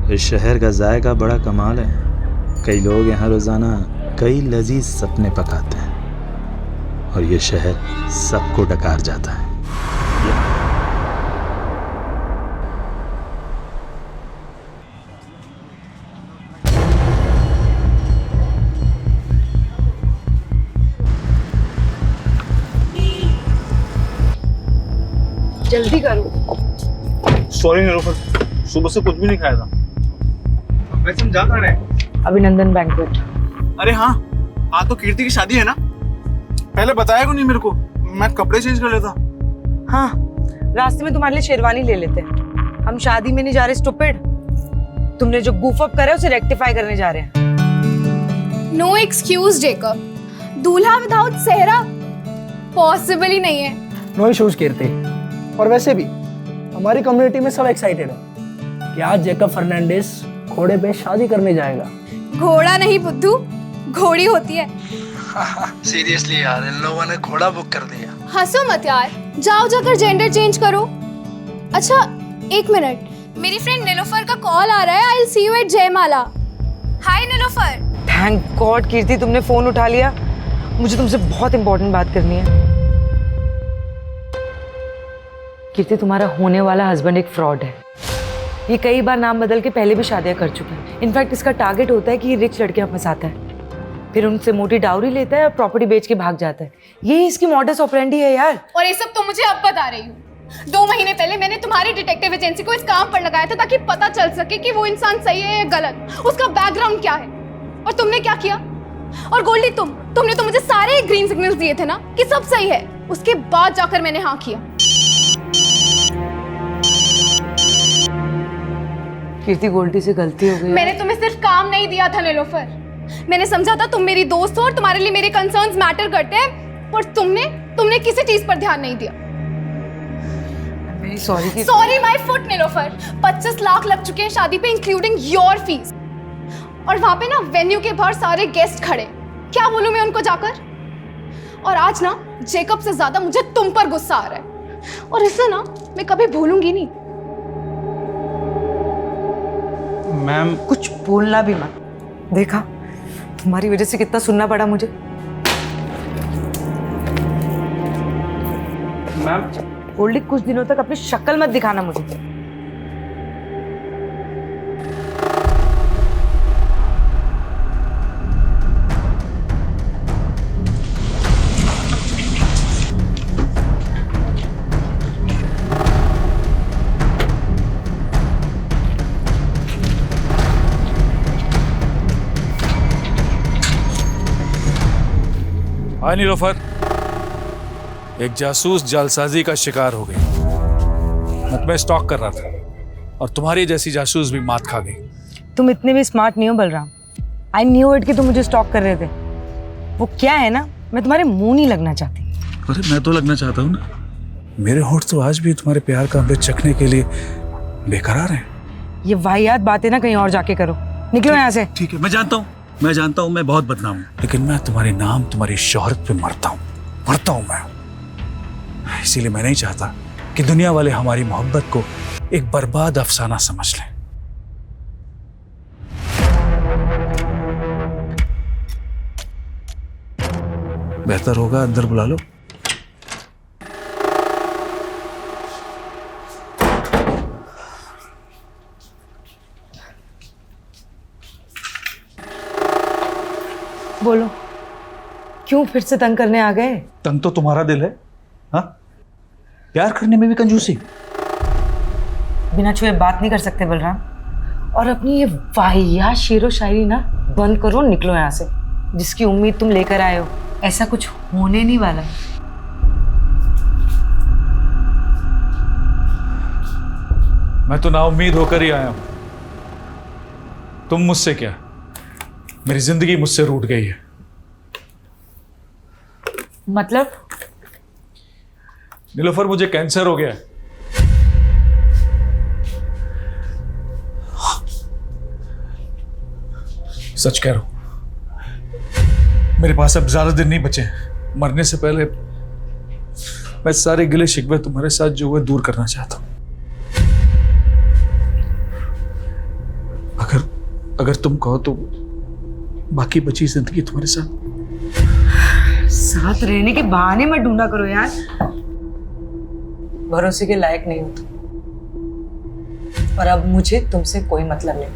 इस शहर का जायका बड़ा कमाल है। कई लोग यहाँ रोज़ाना कई लजीज सपने पकाते हैं और ये शहर सबको डकार जाता है। जल्दी करो। सॉरी निलोफर, सुबह से कुछ भी नहीं खाया था। वैसे हम जा कहाँ रहे हैं? अभिनंदन बैंक्वेट। अरे हाँ, आज तो कीर्ति की शादी है ना। पहले बताया क्यों नहीं मेरे को? मैं कपड़े चेंज कर लेता। हाँ, रास्ते में तुम्हारे लिए शेरवानी ले लेते हैं। हम शादी में नहीं जा रहे स्टूपिड। तुमने जो गूफ अप करा है उसे रेक्टिफाई करने जा रहे हैं। नो एक्सक्यूज जेकब, दूल्हा विदाउट सेहरा पॉसिबल ही नहीं है। नो इश्यूज कीर्ति। और वैसे भी हमारी कम्युनिटी में सब एक्साइटेड है कि आज जेकब फर्नांडिस घोड़े पे शादी करने जाएगा। घोड़ा नहीं बुद्धू, घोड़ी होती है। सीरियसली यार, इन लोगों ने घोड़ा बुक कर दिया। हंसो मत यार, जाओ जाकर जेंडर चेंज करो। अच्छा एक मिनट, मेरी फ्रेंड नीलोफर का कॉल आ रहा है। I will see you at Jaimala. Hi Nilofar. Thank God Kirti तुमने फोन उठा लिया। मुझे तुमसे बहुत इंपॉर्टेंट बात करनी है। कीर्ति, तुम्हारा होने वाला हस्बैंड एक फ्रॉड है। ये कई बार नाम बदल के पहले भी शादियां कर चुका है। इनफैक्ट इसका टारगेट होता है कि ये रिच लड़कियां फंसाता है, फिर उनसे मोटी डाउरी लेता है और प्रॉपर्टी बेच के भाग जाता है। ये इसकी मॉडस ऑपरेंडी है यार। और ये सब तो मुझे अब बता रही हूँ। 2 महीने पहले मैंने तुम्हारी डिटेक्टिव एजेंसी को इस काम पर लगाया था ताकि पता चल सके कि वो इंसान सही है या गलत, उसका बैकग्राउंड क्या है। और तुमने क्या किया? और गोल्डी तुमने तो मुझे सारे ग्रीन सिग्नल्स दिए थे ना कि सब सही है। उसके बाद जाकर मैंने हाँ किया। कीर्ति, गोल्डी से गलती हो गई। मैंने तुम्हें सिर्फ काम नहीं दिया था नीलोफर। मैंने समझा था तुम मेरी दोस्त हो और तुम्हारे लिए मेरे कंसर्न्स मैटर करते हैं, पर तुमने किसी चीज पर ध्यान नहीं दिया। Sorry sorry my foot Nilofar. 25 lakh लग चुके हैं शादी पे, इंक्लूडिंग योर फीस। और वहां पे ना वेन्यू के बाहर सारे गेस्ट खड़े। क्या बोलूं मैं उनको जाकर? और आज ना जेकब से ज्यादा मुझे तुम पर गुस्सा आ रहा है, और इसे ना मैं कभी भूलूंगी नहीं। मैम, कुछ बोलना भी मत। देखा, तुम्हारी वजह से कितना सुनना पड़ा मुझे। मैम गोल्डी, कुछ दिनों तक अपनी शक्ल मत दिखाना मुझे। हाय नीलोफर, एक जासूस जालसाजी का शिकार हो गई। मैं तुम्हें स्टॉक कर रहा था और तुम्हारी जैसी जासूस भी मात खा गई। तुम इतने भी स्मार्ट नहीं हो बलराम। आई न्यू इट कि तुम मुझे स्टॉक कर रहे थे। वो क्या है ना, मैं तुम्हारे मुंह नहीं लगना चाहती। अरे मैं तो लगना चाहता हूँ ना। मेरे होठ तो आज भी तुम्हारे प्यार का अमृत चखने के लिए बेकरार हैं। ये वाहियात बातें ना कहीं और जाके करो। निकलो यहाँ से। ठीक है, मैं जानता हूँ मैं बहुत बदनाम हूँ, लेकिन मैं तुम्हारे नाम, तुम्हारी शोहरत पे मरता हूँ मैं। इसीलिए मैं नहीं चाहता कि दुनिया वाले हमारी मोहब्बत को एक बर्बाद अफसाना समझ लें। बेहतर होगा अंदर बुला लो। बोलो, क्यों फिर से तंग करने आ गए? तंग तो तुम्हारा दिल है। हाँ, प्यार करने में भी कंजूसी। बिना छुए बात नहीं कर सकते बलराम। और अपनी ये वाहियात शेरो शायरी ना बंद करो, निकलो यहाँ से। जिसकी उम्मीद तुम लेकर आए हो, ऐसा कुछ होने नहीं वाला। मैं तो नाउम्मीद होकर ही आया हूं। तुम मुझसे क्या, मेरी जिंदगी मुझसे रूठ गई है। मतलब? नीलोफर, मुझे कैंसर हो गया है। सच कह रहा हूं, मेरे पास अब ज्यादा दिन नहीं बचे हैं। मरने से पहले मैं सारे गिले शिकवे तुम्हारे साथ जो हुए दूर करना चाहता हूं। अगर तुम कहो तो बाकी बची जिंदगी तुम्हारे साथ रहने के बहाने मत ढूंढा करो यार, भरोसे के लायक नहीं हो तुम। और अब मुझे तुमसे कोई मतलब नहीं।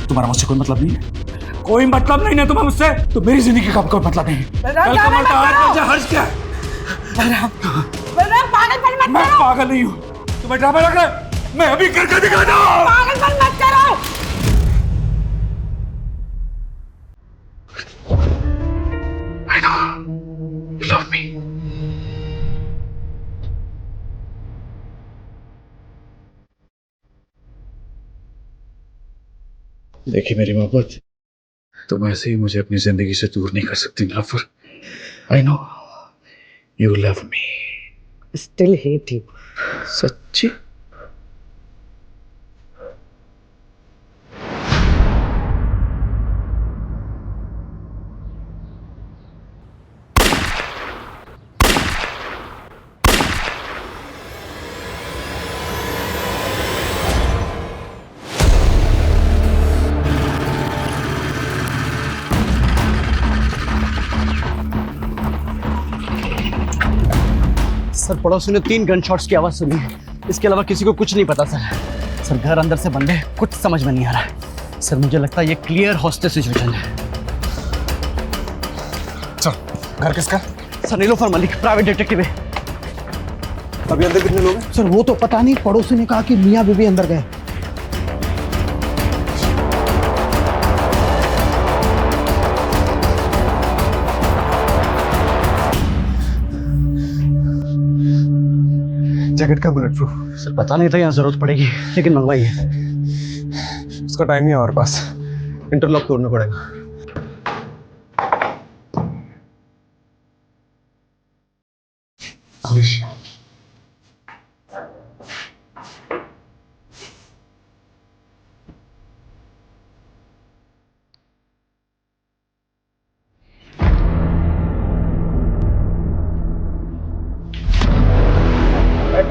तुम्हारा मुझसे कोई मतलब नहीं है? कोई मतलब नहीं है तुम्हें मुझसे? तो मेरी जिंदगी का कोई मतलब नहीं है। हर्ष क्या है? मैं पागल नहीं हूँ, तुम्हें ड्रामा लग रहा है? मैं अभी करके दिखाता हूँ। पागलपन मत करो। I know you love me. देखिए मेरी मोहब्बत, तुम ऐसे ही मुझे अपनी जिंदगी से दूर नहीं कर सकती Nilofar. I know you love me. Still hate you. सच्ची? सर पड़ोसी ने 3 गन शॉट्स की आवाज सुनी है, इसके अलावा किसी को कुछ नहीं पता सर। सर घर अंदर से बंद है, कुछ समझ में नहीं आ रहा है सर। मुझे लगता है ये क्लियर हॉस्टेज सिचुएशन है। चल, घर किसका? Sir Nilofar Malik, private detective है। अभी अंदर कितने लोग हैं? सर वो तो पता नहीं, पड़ोसी ने कहा कि मियाँ बीबी अंदर गए। जैकेट का बुलेट प्रूफ? सर पता नहीं था यहाँ जरूरत पड़ेगी, लेकिन मंगवाई है। उसका टाइम नहीं है हमारे पास, इंटरलॉक तोड़ना पड़ेगा।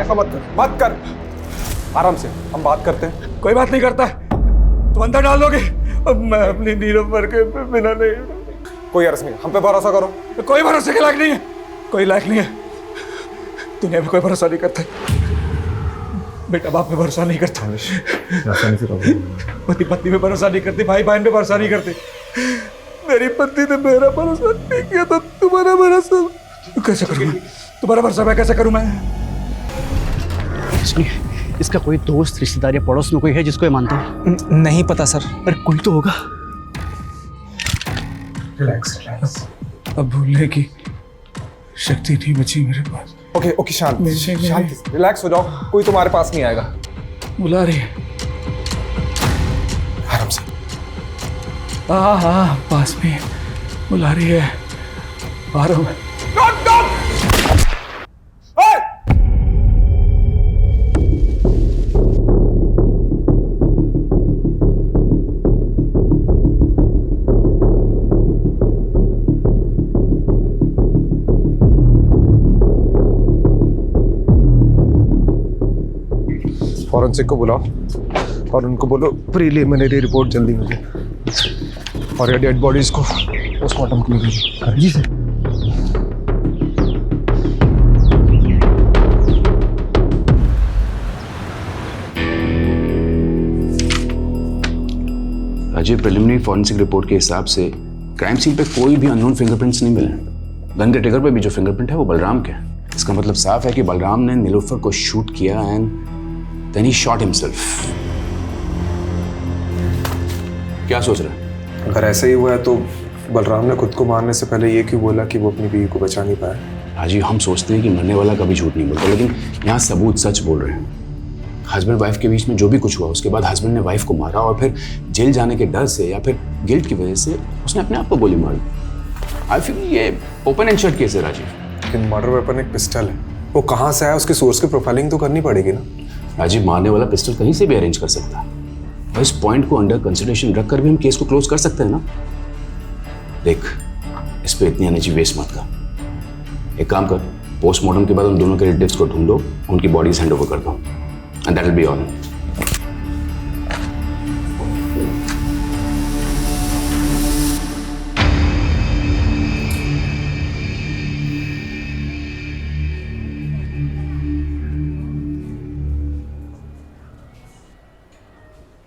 ऐसा मत कर, आराम से हम बात करते हैं। कोई बात नहीं करता, तुम अंदर डाल दोगे अब मैं अपनी नीलोफर के बिना नहीं। कोई अर्ज नहीं, हम पे भरोसा करो। कोई भरोसे के लायक नहीं है, कोई लायक नहीं है। दुनिया में कोई भरोसा नहीं करता, बेटा बाप पे भरोसा नहीं करता, पति पत्नी पे भरोसा नहीं करती, भाई बहन पे भरोसा नहीं करते। मेरी पत्नी ने मेरा भरोसा नहीं किया तो तुम्हारा भरोसा कैसे करूँ? तुम्हारा भरोसा मैं कैसे करूँ? मैं इसका कोई दोस्त रिश्तेदार या पड़ोस में कोई है जिसको ये मानता है? नहीं पता सर। अरे कोई तो होगा। रिलैक्स, अब भूलने की शक्ति नहीं बची मेरे पास। ओके शांत, रिलैक्स हो जाओ, कोई तुम्हारे पास नहीं आएगा। बुला रही है, आराम से। हाँ पास में बुला रही है, आ रहा हूँ मैं। फॉरेंसिक को बुलाओ और उनको बोलो प्रीलिमिनरी रिपोर्ट जल्दी मुझे, और ये डेड बॉडीज को पोस्टमार्टम के लिए भेजो। जी sir. Ajay, preliminary forensic report के हिसाब से क्राइम सीन पे कोई भी अननोन फिंगरप्रिंट्स नहीं मिले। गन के ट्रिगर पे भी जो फिंगरप्रिंट है वो बलराम के है। इसका मतलब साफ है कि बलराम ने नीलोफर को शूट किया and then he shot himself. क्या सोच रहे हैं? अगर ऐसा ही हुआ है तो बलराम ने खुद को मारने से पहले ये क्यों बोला कि वो अपनी बीवी को बचा नहीं पाया? राजीव, हम सोचते हैं कि मरने वाला कभी झूठ नहीं बोलता, लेकिन यहाँ सबूत सच बोल रहे हैं। हस्बैंड वाइफ के बीच में जो भी कुछ हुआ, उसके बाद हस्बैंड ने वाइफ को मारा और फिर जेल जाने के डर से या फिर गिल्ट की वजह से उसने अपने आप को गोली मारी। आई फील ये ओपन एंड शट केस है राजीव। लेकिन मर्डर वेपन एक पिस्टल है, वो कहाँ से आया, उसके सोर्स की प्रोफाइलिंग तो करनी पड़ेगी ना। राजीव, मारने वाला पिस्टल कहीं से भी अरेंज कर सकता है, और इस पॉइंट को अंडर कंसिडरेशन रखकर भी हम केस को क्लोज कर सकते हैं ना। देख, इस पे इतनी एनर्जी वेस्ट मत कर। एक काम कर, पोस्टमार्टम के बाद उन दोनों के रिलेटिव्स को ढूंढो, उनकी बॉडीज हैंड ओवर करता हूँ। And that will be all.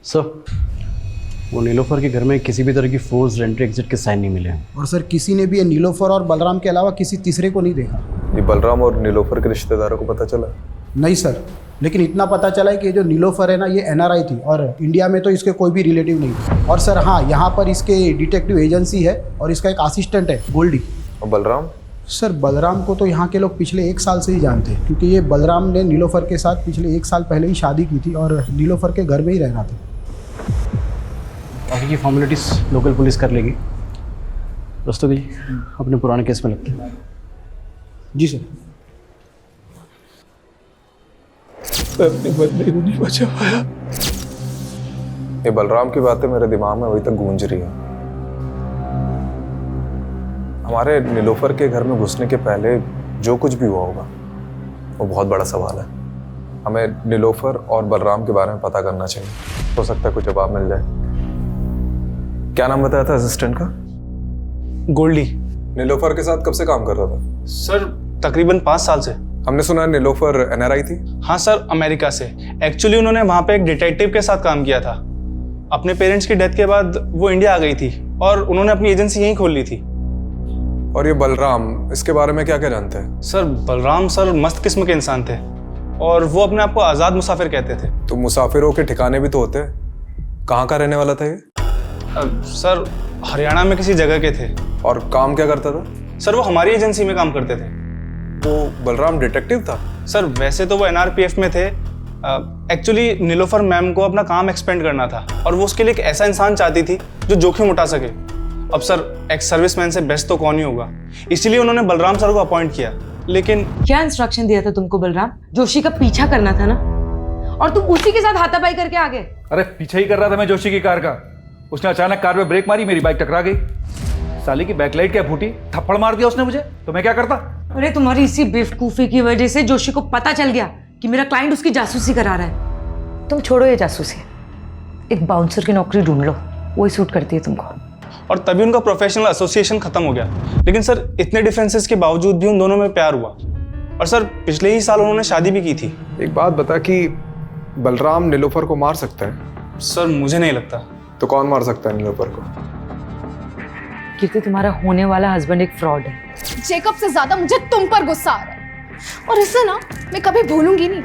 Sir, वो नीलोफर के घर में किसी भी तरह की फोर्स एंट्री एग्जिट के साइन नहीं मिले हैं। और सर किसी ने भी ये नीलोफर और बलराम के अलावा किसी तीसरे को नहीं देखा। ये बलराम और नीलोफर के रिश्तेदारों को पता चला? नहीं सर, लेकिन इतना पता चला है कि ये जो नीलोफर है ना, ये NRI थी और इंडिया में तो इसके कोई भी रिलेटिव नहीं थे। और सर हाँ, यहाँ पर इसके डिटेक्टिव एजेंसी है और इसका एक असिस्टेंट है गोल्डी। और बलराम? सर बलराम को तो यहाँ के लोग पिछले 1 साल से ही जानते हैं, क्योंकि ये बलराम ने नीलोफर के साथ पिछले 1 साल पहले ही शादी की थी और नीलोफर के घर में ही रहना था। बाकी की फॉर्मेलिटीज लोकल पुलिस कर लेगी। रस्तोगी अपने पुराने केस में लगते हैं। जी सर। मैं अपने बदले को नहीं बचा पाया। ये बलराम की बातें मेरे दिमाग में अभी तक गूंज रही है। हमारे नीलोफर के घर में घुसने के पहले जो कुछ भी हुआ होगा वो बहुत बड़ा सवाल है। हमें नीलोफर और बलराम के बारे में पता करना चाहिए, हो सकता है कुछ जवाब मिल जाए। क्या नाम बताया था असिस्टेंट का? गोल्डी। नीलोफर के साथ कब से काम कर रहा था? सर तकरीबन 5 साल से। हमने सुना नीलोफर NRI थी। हाँ सर, अमेरिका से। एक्चुअली उन्होंने वहाँ पे एक डिटेक्टिव के साथ काम किया था। अपने पेरेंट्स की डेथ के बाद वो इंडिया आ गई थी और उन्होंने अपनी एजेंसी यहीं खोल ली थी। और ये बलराम, इसके बारे में क्या क्या जानते हैं? सर बलराम सर मस्त किस्म के इंसान थे और वो अपने आप को आज़ाद मुसाफिर कहते थे। तो मुसाफिरों के ठिकाने भी तो होते हैं। कहाँ का रहने वाला था ये? सर हरियाणा में किसी जगह के थे। और काम क्या करता था? सर वो हमारी एजेंसी में काम करते थे। वो बलराम डिटेक्टिव था? सर वैसे तो वो NRPF में थे। एक्चुअली नीलोफर मैम को अपना काम एक्सपेंड करना था और वो उसके लिए एक ऐसा इंसान चाहती थी जो जोखिम उठा सके। अब सर एक्स सर्विसमैन से बेस्ट तो कौन ही होगा, इसीलिए उन्होंने बलराम सर को अपॉइंट किया। लेकिन क्या इंस्ट्रक्शन दिया था तुमको बलराम? जोशी का पीछा करना था ना, और तुम उसी के साथ हाथापाई करके आ गए। अरे पीछे ही कर रहा था मैं जोशी की कार का। उसने अचानक कार में ब्रेक मारी, मेरी बाइक टकरा गई। साली की बैकलाइट क्या फूटी, थप्पड़ मार दिया उसने मुझे, तो मैं क्या करता? अरे तुम्हारी इसी बेवकूफी की वजह से जोशी को पता चल गया कि मेरा क्लाइंट उसकी जासूसी करा रहा है। तुम छोड़ो ये जासूसी, एक बाउंसर की नौकरी ढूंढ लो, वही सूट करती है तुमको। और तभी उनका प्रोफेशनल एसोसिएशन खत्म हो गया। लेकिन सर इतने डिफरेंसेस के बावजूद भी उन दोनों में प्यार हुआ और सर पिछले ही साल उन्होंने शादी भी की थी। एक बात बता कि बलराम नीलोफर को मार सकता है? सर मुझे नहीं लगता। तो कौन मार सकता है नीलोफर को? कीर्ति, तुम्हारा होने वाला हस्बैंड एक फ्रॉड है। जेकब से ज्यादा मुझे तुम पर गुस्सा आ रहा है और इसे ना मैं कभी भूलूंगी नहीं।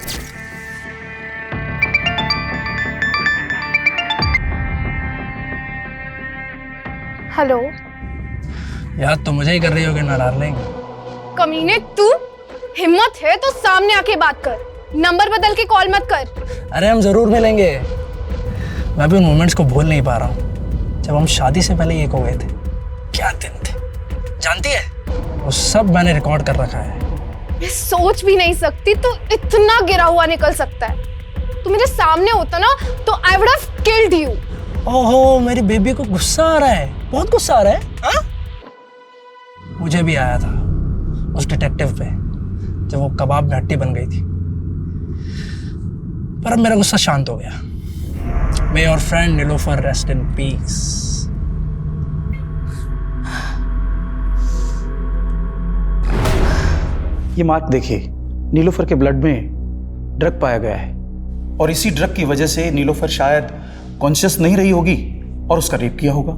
हेलो याद तो मुझे ही कर रही होगी ना डार्लिंग। कमीने, तू हिम्मत है तो सामने आके बात कर, नंबर बदल के कॉल मत कर। अरे हम जरूर मिलेंगे। मैं भी उन मोमेंट्स को भूल नहीं पा रहा हूँ जब हम शादी से पहले एक हो गए थे। क्या दिन थे, जानती है? वो सब मैंने रिकॉर्ड कर रखा है। मैं सोच भी नहीं सकती तू इतना गिरा हुआ निकल सकता है। तू मेरे सामने होता ना तो I would have killed you. ओहो, मेरी बेबी को गुस्सा आ रहा है, बहुत गुस्सा आ रहा है। हाँ? मुझे भी आया था उस डिटेक्टिव पे जब वो कबाब में हड्डी बन गई थी, पर अब मेरा गुस्सा शांत हो गया। May your friend Nilofer rest in peace. ये मार्क देखिए, नीलोफर के ब्लड में ड्रग पाया गया है और इसी ड्रग की वजह से नीलोफर शायद कॉन्शियस नहीं रही होगी और उसका रेप किया होगा।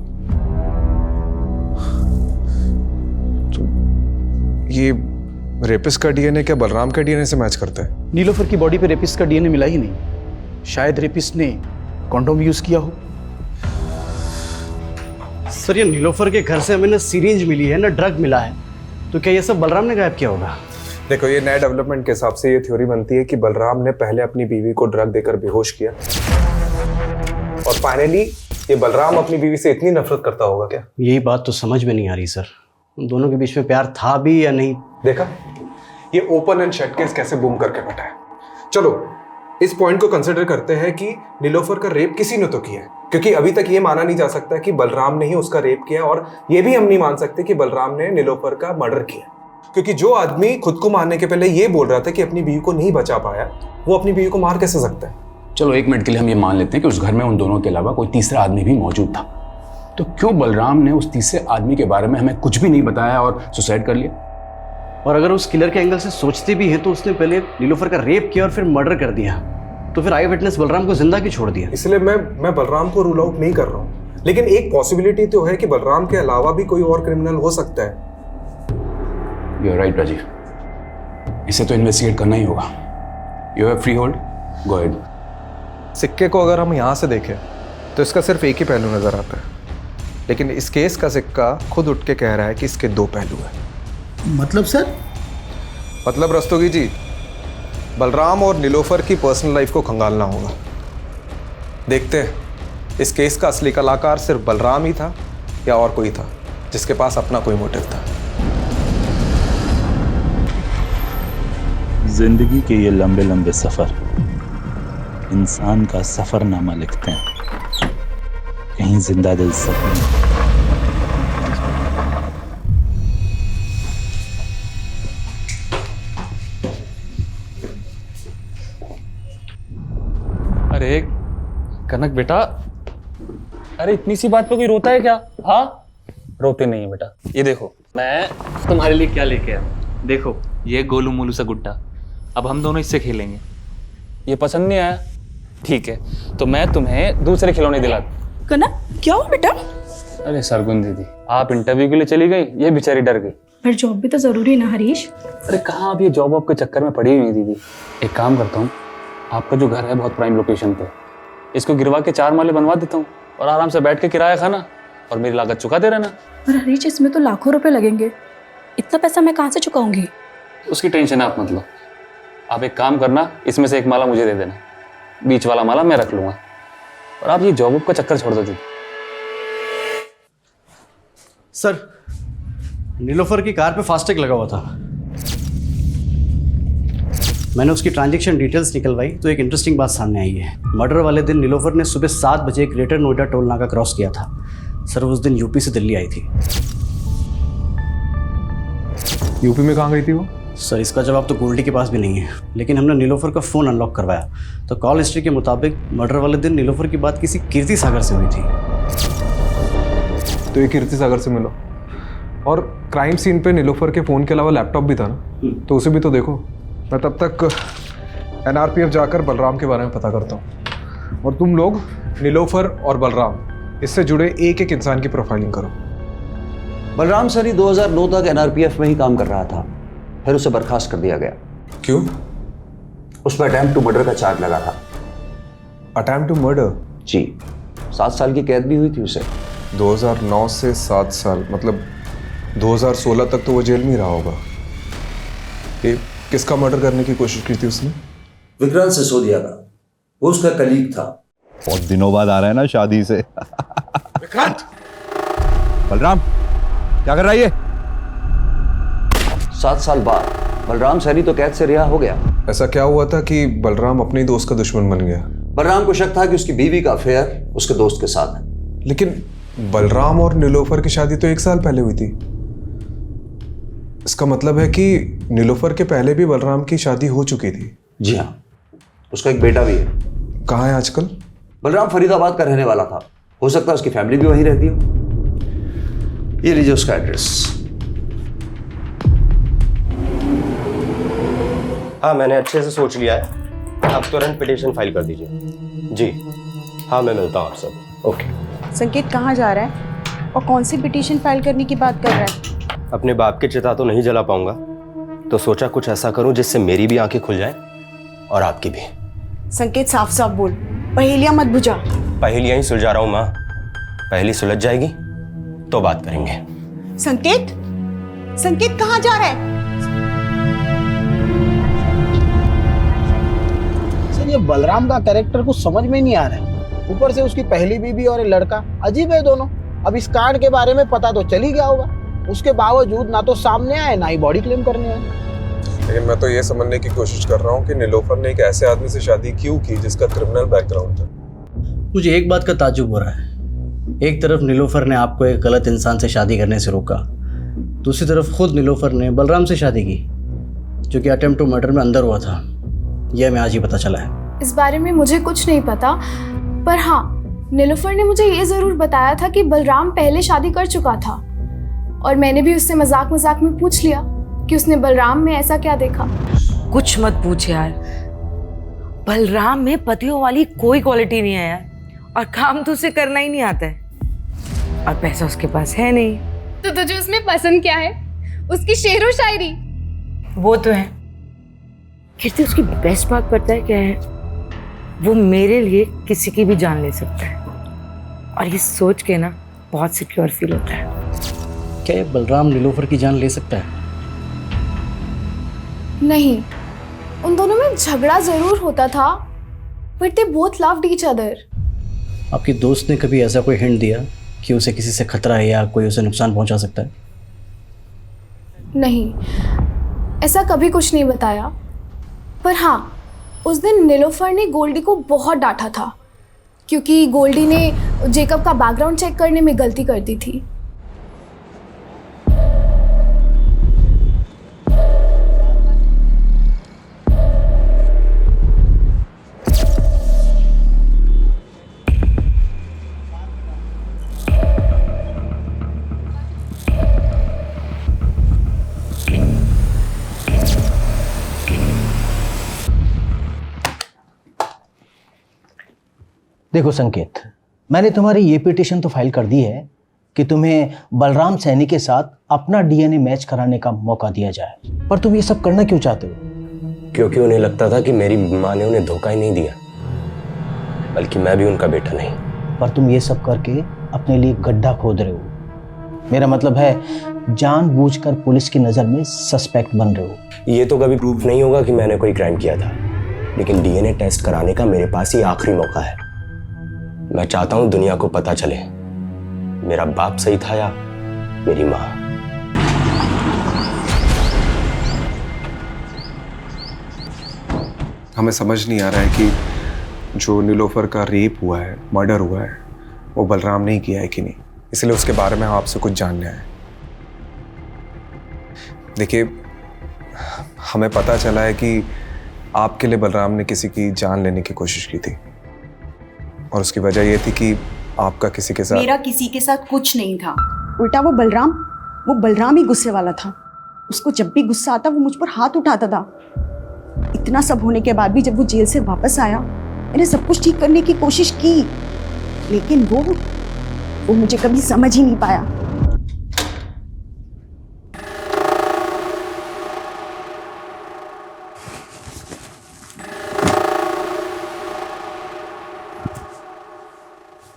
तो ये रेपिस्ट का DNA क्या बलराम के DNA से मैच करता है? नीलोफर की बॉडी पे रेपिस्ट का DNA मिला ही नहीं। शायद रेपिस्ट ने कॉन्डोम यूज किया हो। सर ये नीलोफर के घर से हमें ना सीरिंज मिली है ना ड्रग मिला है, तो क्या ये सब बलराम ने गायब किया होगा? देखो, ये नए डेवलपमेंट के हिसाब से ये थ्योरी बनती है कि बलराम ने पहले अपनी बीवी को ड्रग देकर बेहोश किया और फाइनली ये बलराम अपनी बीवी से इतनी नफरत करता होगा क्या? यही बात तो समझ में नहीं आ रही सर, उन दोनों के बीच में प्यार था भी या नहीं। देखा, ये ओपन एंड शट केस कैसे बूम करके बैठा है। चलो इस पॉइंट को कंसिडर करते हैं कि नीलोफर का रेप किसी ने तो किया है, क्योंकि अभी तक ये माना नहीं जा सकता कि बलराम ने ही उसका रेप किया और ये भी हम नहीं मान सकते कि बलराम ने नीलोफर का मर्डर किया। क्योंकि जो आदमी खुद को मारने के पहले ये बोल रहा था कि अपनी बीवी को नहीं बचा पाया, वो अपनी बीवी को मार कैसे सकता है? चलो 1 मिनट के लिए हम ये मान लेते हैं कि उस घर में उन दोनों के अलावा कोई तीसरा आदमी भी मौजूद था, तो क्यों बलराम ने उस तीसरे आदमी के बारे में हमें कुछ भी नहीं बताया और सुसाइड कर लिया? और अगर उस किलर के एंगल से सोचते भी हैं तो उसने पहले नीलोफर का रेप किया और फिर मर्डर कर दिया, तो फिर आई विटनेस बलराम को जिंदा क्यों छोड़ दिया? इसलिए मैं बलराम को रूल आउट नहीं कर रहा हूँ, लेकिन एक पॉसिबिलिटी तो है कि बलराम के अलावा भी कोई और क्रिमिनल हो सकता है। यू आर राइट राजीव, इसे तो इन्वेस्टिगेट करना ही होगा। You have free hold, go ahead. सिक्के को अगर हम यहाँ से देखें तो इसका सिर्फ एक ही पहलू नजर आता है, लेकिन इस केस का सिक्का खुद उठ के कह रहा है कि इसके 2 पहलू हैं। मतलब सर? मतलब रस्तोगी जी, बलराम और नीलोफर की पर्सनल लाइफ को खंगालना होगा। देखते हैं इस केस का असली कलाकार सिर्फ बलराम ही था या और कोई था जिसके पास अपना कोई मोटिव था। जिंदगी के ये लंबे लंबे सफर इंसान का सफरनामा लिखते हैं, कहीं जिंदा दिल सफर। अरे कनक बेटा, अरे इतनी सी बात पे कोई रोता है क्या? हाँ, रोते नहीं है बेटा। ये देखो मैं तुम्हारे लिए क्या लेके आया। देखो ये गोलू मोलू सा गुड्डा, अब हम दोनों इससे खेलेंगे। ये पसंद नहीं आया? ठीक है, तो मैं तुम्हें दूसरे खिलौने दिला दूं। कनक क्या हुआ बेटा? अरे सरगुन दीदी, आप इंटरव्यू के लिए चली गई, ये बेचारी डर गई। पर जॉब भी तो जरूरी है ना हरीश? अरे कहाँ, अब ये जॉब वॉब के चक्कर में पड़ी हुई है दीदी। एक काम करता हूँ, आपका जो घर है बहुत प्राइम लोकेशन पे, इसको गिरवा के 4 माले बनवा देता हूँ और आराम से बैठ के किराया खाना और मेरी लागत चुकाते रहना। पर हरीश इसमें तो लाखों रुपए लगेंगे, इतना पैसा मैं कहाँ से चुकाऊंगी? उसकी टेंशन आप मत लो। आप एक काम करना, इसमें से एक माला मुझे दे देना, बीच वाला माला मैं रख लूंगा, और आप ये जॉब का चक्कर छोड़ दो दीदी। सर, नीलोफर की कार पे फास्टैग लगा हुआ था। मैंने उसकी ट्रांजैक्शन डिटेल्स निकलवाई तो एक इंटरेस्टिंग बात सामने आई है। मर्डर वाले दिन नीलोफर ने सुबह 7 बजे ग्रेटर नोएडा टोल नाका क्रॉस किया था। सर उस दिन यूपी से दिल्ली आई थी। यूपी में कहाँ गई थी वो? सर इसका जवाब तो गोल्डी के पास भी नहीं है, लेकिन हमने नीलोफर का फ़ोन अनलॉक करवाया तो कॉल हिस्ट्री के मुताबिक मर्डर वाले दिन नीलोफर की बात किसी कीर्ति सागर से हुई थी। तो ये कीर्ति सागर से मिलो, और क्राइम सीन पे नीलोफर के फ़ोन के अलावा लैपटॉप भी था ना, तो उसे भी तो देखो। मैं तब तक NRPF जाकर बलराम के बारे में पता करता हूँ, और तुम लोग नीलोफर और बलराम इससे जुड़े एक इंसान की प्रोफाइलिंग करो। बलराम सर ही 2009 तक NRPF में ही काम कर रहा था, फिर उसे बर्खास्त कर दिया गया। क्यों? उस पर अटेम्प्ट टू मर्डर का चार्ज लगा था। Attempt to murder? जी, 7 साल की कैद भी हुई थी उसे। 2009 से 7 साल, मतलब 2016 तक तो वो जेल में ही रहा होगा। ये किसका मर्डर करने की कोशिश की थी उसने? विक्रांत सिसोदिया का, वो उसका कलीग था। बहुत दिनों बाद आ रहा है ना शादी से। विक्रांत! बलराम क्या कर रहा है ये? 7 साल बाद बलराम सैनी तो कैद से रिहा हो गया। ऐसा क्या हुआ था कि बलराम अपने ही दोस्त का दुश्मन बन गया? बलराम को शक था कि उसकी बीवी का अफेयर उसके दोस्त के साथ है। लेकिन बलराम और नीलोफर की शादी तो 1 साल पहले हुई थी। इसका मतलब है कि नीलोफर के पहले भी बलराम की शादी हो चुकी थी। जी हाँ, उसका एक बेटा भी है। कहाँ है आजकल? बलराम फरीदाबाद का रहने वाला था, हो सकता है उसकी फैमिली भी वहीं रहती हो। ये लीजिए उसका एड्रेस। हाँ, मैंने अच्छे से सोच लिया है, आप तुरंत पिटीशन फाइल कर दीजिए। जी हाँ, मैं मिलता हूँ आप सब। ओके। संकेत कहाँ जा रहा है और कौन सी पिटीशन फाइल करने की बात कर रहा है? अपने बाप की चिता तो नहीं जला पाऊंगा, तो सोचा कुछ ऐसा करूं जिससे मेरी भी आंखें खुल जाएं और आपकी भी। संकेत साफ साफ बोल, पहेलियां मत बुझा। पहेलियां ही सुलझा रहा हूं माँ, पहेली सुलझ जाएगी तो बात करेंगे। संकेत, संकेत कहाँ जा रहा है? सर ये बलराम का कैरेक्टर कुछ समझ में नहीं आ रहा है। ऊपर से उसकी पहली बीवी और एक लड़का, अजीब है दोनों। अब इस कांड के बारे में पता तो चल ही गया होगा, उसके बावजूद ना तो सामने आए ना ही बॉडी क्लेम करने आए। लेकिन मैं तो ये समझने की कोशिश कर रहा हूँ कि नीलोफर ने एक ऐसे आदमी से शादी क्यों की जिसका क्रिमिनल बैकग्राउंड था। मुझे एक बात का ताज्जुब हो रहा है। एक तरफ नीलोफर ने आपको एक गलत इंसान से शादी करने से रोका, दूसरी तरफ खुद नीलोफर ने बलराम से शादी की, जो कि अटेम्प्ट टू मर्डर में अंदर हुआ था। यह हमें आज ही पता चला है। इस बारे में मुझे कुछ नहीं पता, पर हाँ, नीलोफर ने मुझे ये ज़रूर बताया था कि बलराम पहले शादी कर चुका था, और मैंने भी उससे मजाक मजाक में पूछ लिया कि उसने बलराम में ऐसा क्या देखा। कुछ मत पूछ यार, बलराम में पतियों वाली कोई क्वालिटी नहीं है यार, और काम तो उसे करना ही नहीं आता है, और पैसा उसके पास है नहीं। तो तुझे उसमें पसंद क्या है? उसकी शेरो शायरी? वो तो है। कीर्ति, उसकी बेस्ट बात पता है क्या है? वो मेरे लिए किसी की भी जान ले सकता है, और ये सोच के ना बहुत सिक्योर फील होता है। क्या ये बलराम नीलोफर की जान ले सकता है? नहीं, उन दोनों में झगड़ा जरूर होता था, but they both loved each other. आपकी दोस्त ने कभी ऐसा कोई हिंट दिया कि उसे किसी से खतरा है या कोई उसे नुकसान पहुंचा सकता है? नहीं, ऐसा कभी कुछ नहीं बताया। पर हाँ, उस दिन नीलोफर ने गोल्डी को बहुत डांटा था, क्योंकि गोल्डी ने जेकब का बैकग्राउंड चेक करने में गलती कर दी थी। देखो संकेत, मैंने तुम्हारी ये पिटीशन तो फाइल कर दी है कि तुम्हें बलराम सैनी के साथ अपना डीएनए मैच कराने का मौका दिया जाए, पर तुम ये सब करना क्यों चाहते हो? क्योंकि उन्हें लगता था कि मेरी माँ ने उन्हें धोखा ही नहीं दिया, बल्कि मैं भी उनका बेटा नहीं। पर तुम ये सब करके अपने लिए गड्ढा खोद रहे हो। मेरा मतलब है जानबूझकर पुलिस की नज़र में सस्पेक्ट बन रहे हो। ये तो कभी प्रूफ नहीं होगा कि मैंने कोई क्राइम किया था, लेकिन डीएनए टेस्ट कराने का मेरे पास ही आखिरी मौका है। मैं चाहता हूं दुनिया को पता चले मेरा बाप सही था या मेरी माँ। हमें समझ नहीं आ रहा है कि जो नीलोफर का रेप हुआ है, मर्डर हुआ है, वो बलराम ने ही किया है कि नहीं। इसलिए उसके बारे में हम आपसे कुछ जानने आए। देखिए, हमें पता चला है कि आपके लिए बलराम ने किसी की जान लेने की कोशिश की थी, और उसकी वजह ये थी कि आपका किसी के साथ। मेरा किसी के साथ कुछ नहीं था, उल्टा वो बलराम ही गुस्से वाला था। उसको जब भी गुस्सा आता वो मुझ पर हाथ उठाता था। इतना सब होने के बाद भी जब वो जेल से वापस आया, मैंने सब कुछ ठीक करने की कोशिश की, लेकिन वो मुझे कभी समझ ही नहीं पाया।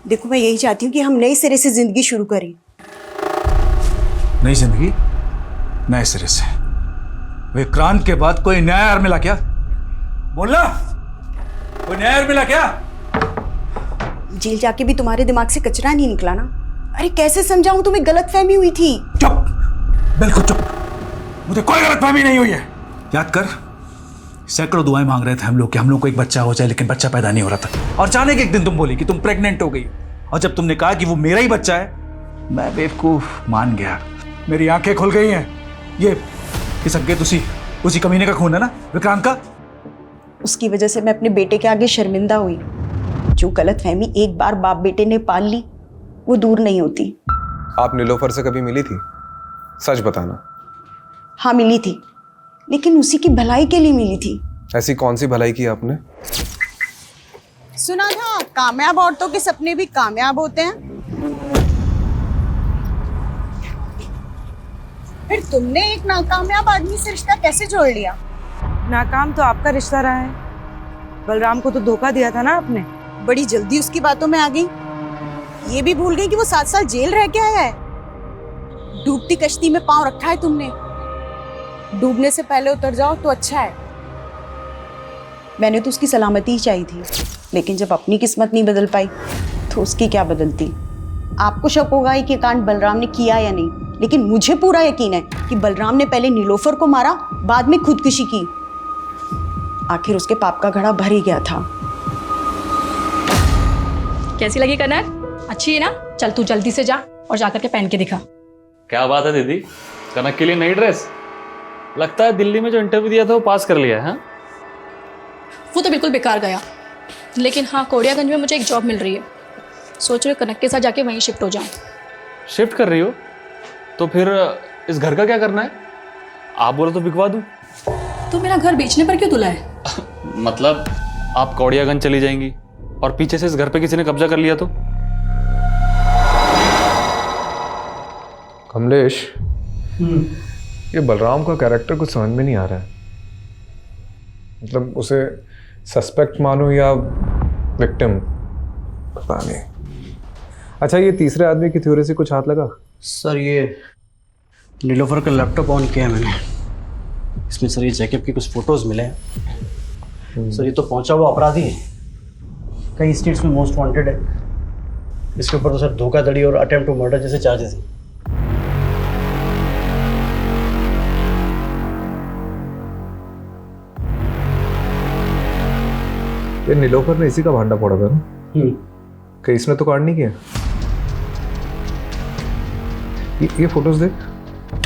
देखो, मैं यही चाहती हूँ कि हम नए सिरे से जिंदगी शुरू करें। नई जिंदगी नए सिरे से? विक्रांत के बाद कोई नया यार मिला क्या? बोलना, कोई नया यार मिला क्या? जेल जाके भी तुम्हारे दिमाग से कचरा नहीं निकला ना? अरे कैसे समझाऊं, तुम्हें गलतफहमी हुई थी। चुप, बिल्कुल चुप। मुझे कोई गलतफहमी नहीं हुई है। याद कर, सैकड़ों दुआएं मांग रहे थे हम लोग कि हम लोग को एक बच्चा हो जाए, लेकिन बच्चा पैदा नहीं हो रहा था। और अचानक एक दिन तुम बोली कि तुम प्रेग्नेंट हो गई, और जब तुमने कहा कि वो मेरा ही बच्चा है, मैं बेवकूफ मान गया। मेरी आंखें खुल गई हैं। ये संकेत उसी कमीने का खून है ना, विक्रांत का? उसकी वजह से मैं अपने बेटे के आगे शर्मिंदा हुई। जो गलतफहमी एक बार बाप बेटे ने पाल ली, वो दूर नहीं होती। आप नीलोफर से कभी मिली थी? सच बताना। हाँ मिली थी, लेकिन उसी की भलाई के लिए मिली थी। ऐसी कौन सी भलाई की आपने? सुना था कामयाब औरतों के सपने भी कामयाब होते हैं। फिर तुमने एक नाकामयाब आदमी से रिश्ता कैसे जोड़ लिया? नाकाम तो आपका रिश्ता रहा है। बलराम को तो धोखा दिया था ना आपने। बड़ी जल्दी उसकी बातों में आ गई। ये भी भूल गई कि वो 7 साल जेल रह के आया है। डूबती कश्ती में पांव रखा है तुमने। डूबने से पहले उतर जाओ तो अच्छा है। मैंने तो उसकी सलामती ही चाहिए थी, लेकिन जब अपनी किस्मत नहीं बदल पाई तो उसकी क्या बदलती। आपको शक होगा ही कि कांड बलराम ने किया या नहीं, लेकिन मुझे पूरा यकीन है कि बलराम ने पहले नीलोफर को मारा, बाद में खुदकुशी की। आखिर उसके पाप का घड़ा भर ही गया था। कैसी लगी कनक? अच्छी है ना? चल तू जल्दी से जा और जाकर के पहन के दिखा। क्या बात है दीदी, कनक के लिए नई ड्रेस? लगता है दिल्ली में जो इंटरव्यू दिया था वो पास कर लिया है। हाँ? वो तो बिल्कुल बेकार गया, लेकिन हाँ कोड़ियागंज में मुझे एक जॉब मिल रही है। सोच रही हूँ कनक के साथ जाके वहीं शिफ्ट हो जाऊँ। शिफ्ट कर रही हो? तो फिर इस घर का क्या करना है? आप बोलो तो बिकवा दूँ। तो मेरा घर बेचने पर क्यों तुला है? मतलब आप कौड़ियागंज चली जाएंगी और पीछे से इस घर पे किसी ने कब्जा कर लिया तो? कमलेश, ये बलराम का कैरेक्टर कुछ समझ में नहीं आ रहा है। मतलब उसे सस्पेक्ट मानो या विक्टिम, पता नहीं। अच्छा, ये तीसरे आदमी की थ्योरी से कुछ हाथ लगा? सर ये नीलोफर का लैपटॉप ऑन किया है मैंने, इसमें सर ये जैकब की कुछ फोटोज मिले हैं। सर ये तो पहुंचा हुआ अपराधी है, कई स्टेट्स में मोस्ट वांटेड है। इसके ऊपर तो सर धोखाधड़ी और अटेम्प्ट टू मर्डर जैसे चार्जेस हैं। ये नीलोफर ने इसी का भांडा फोड़ा था ना? कहीं इसने तो कांड नहीं किया? ये फोटोज देख,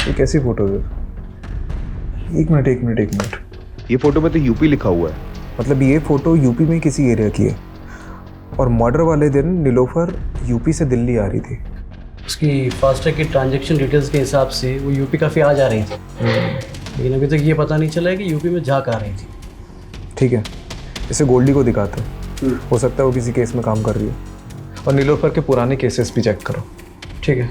ये कैसी फोटोज है? एक मिनट। ये फोटो में तो यूपी लिखा हुआ है। मतलब ये फोटो यूपी में किसी एरिया की है और मर्डर वाले दिन नीलोफर यूपी से दिल्ली आ रही थी। उसकी फास्टैग की ट्रांजैक्शन डिटेल्स के हिसाब से वो यूपी काफ़ी आ जा रही थी, लेकिन अभी तक ये पता नहीं चला है कि यूपी में जा कहाँ रही थी। ठीक है, इसे गोल्डी को दिखाते हैं, हो सकता है वो किसी केस में काम कर रही है। और नीलोफर के पुराने केसेस भी चेक करो। ठीक है।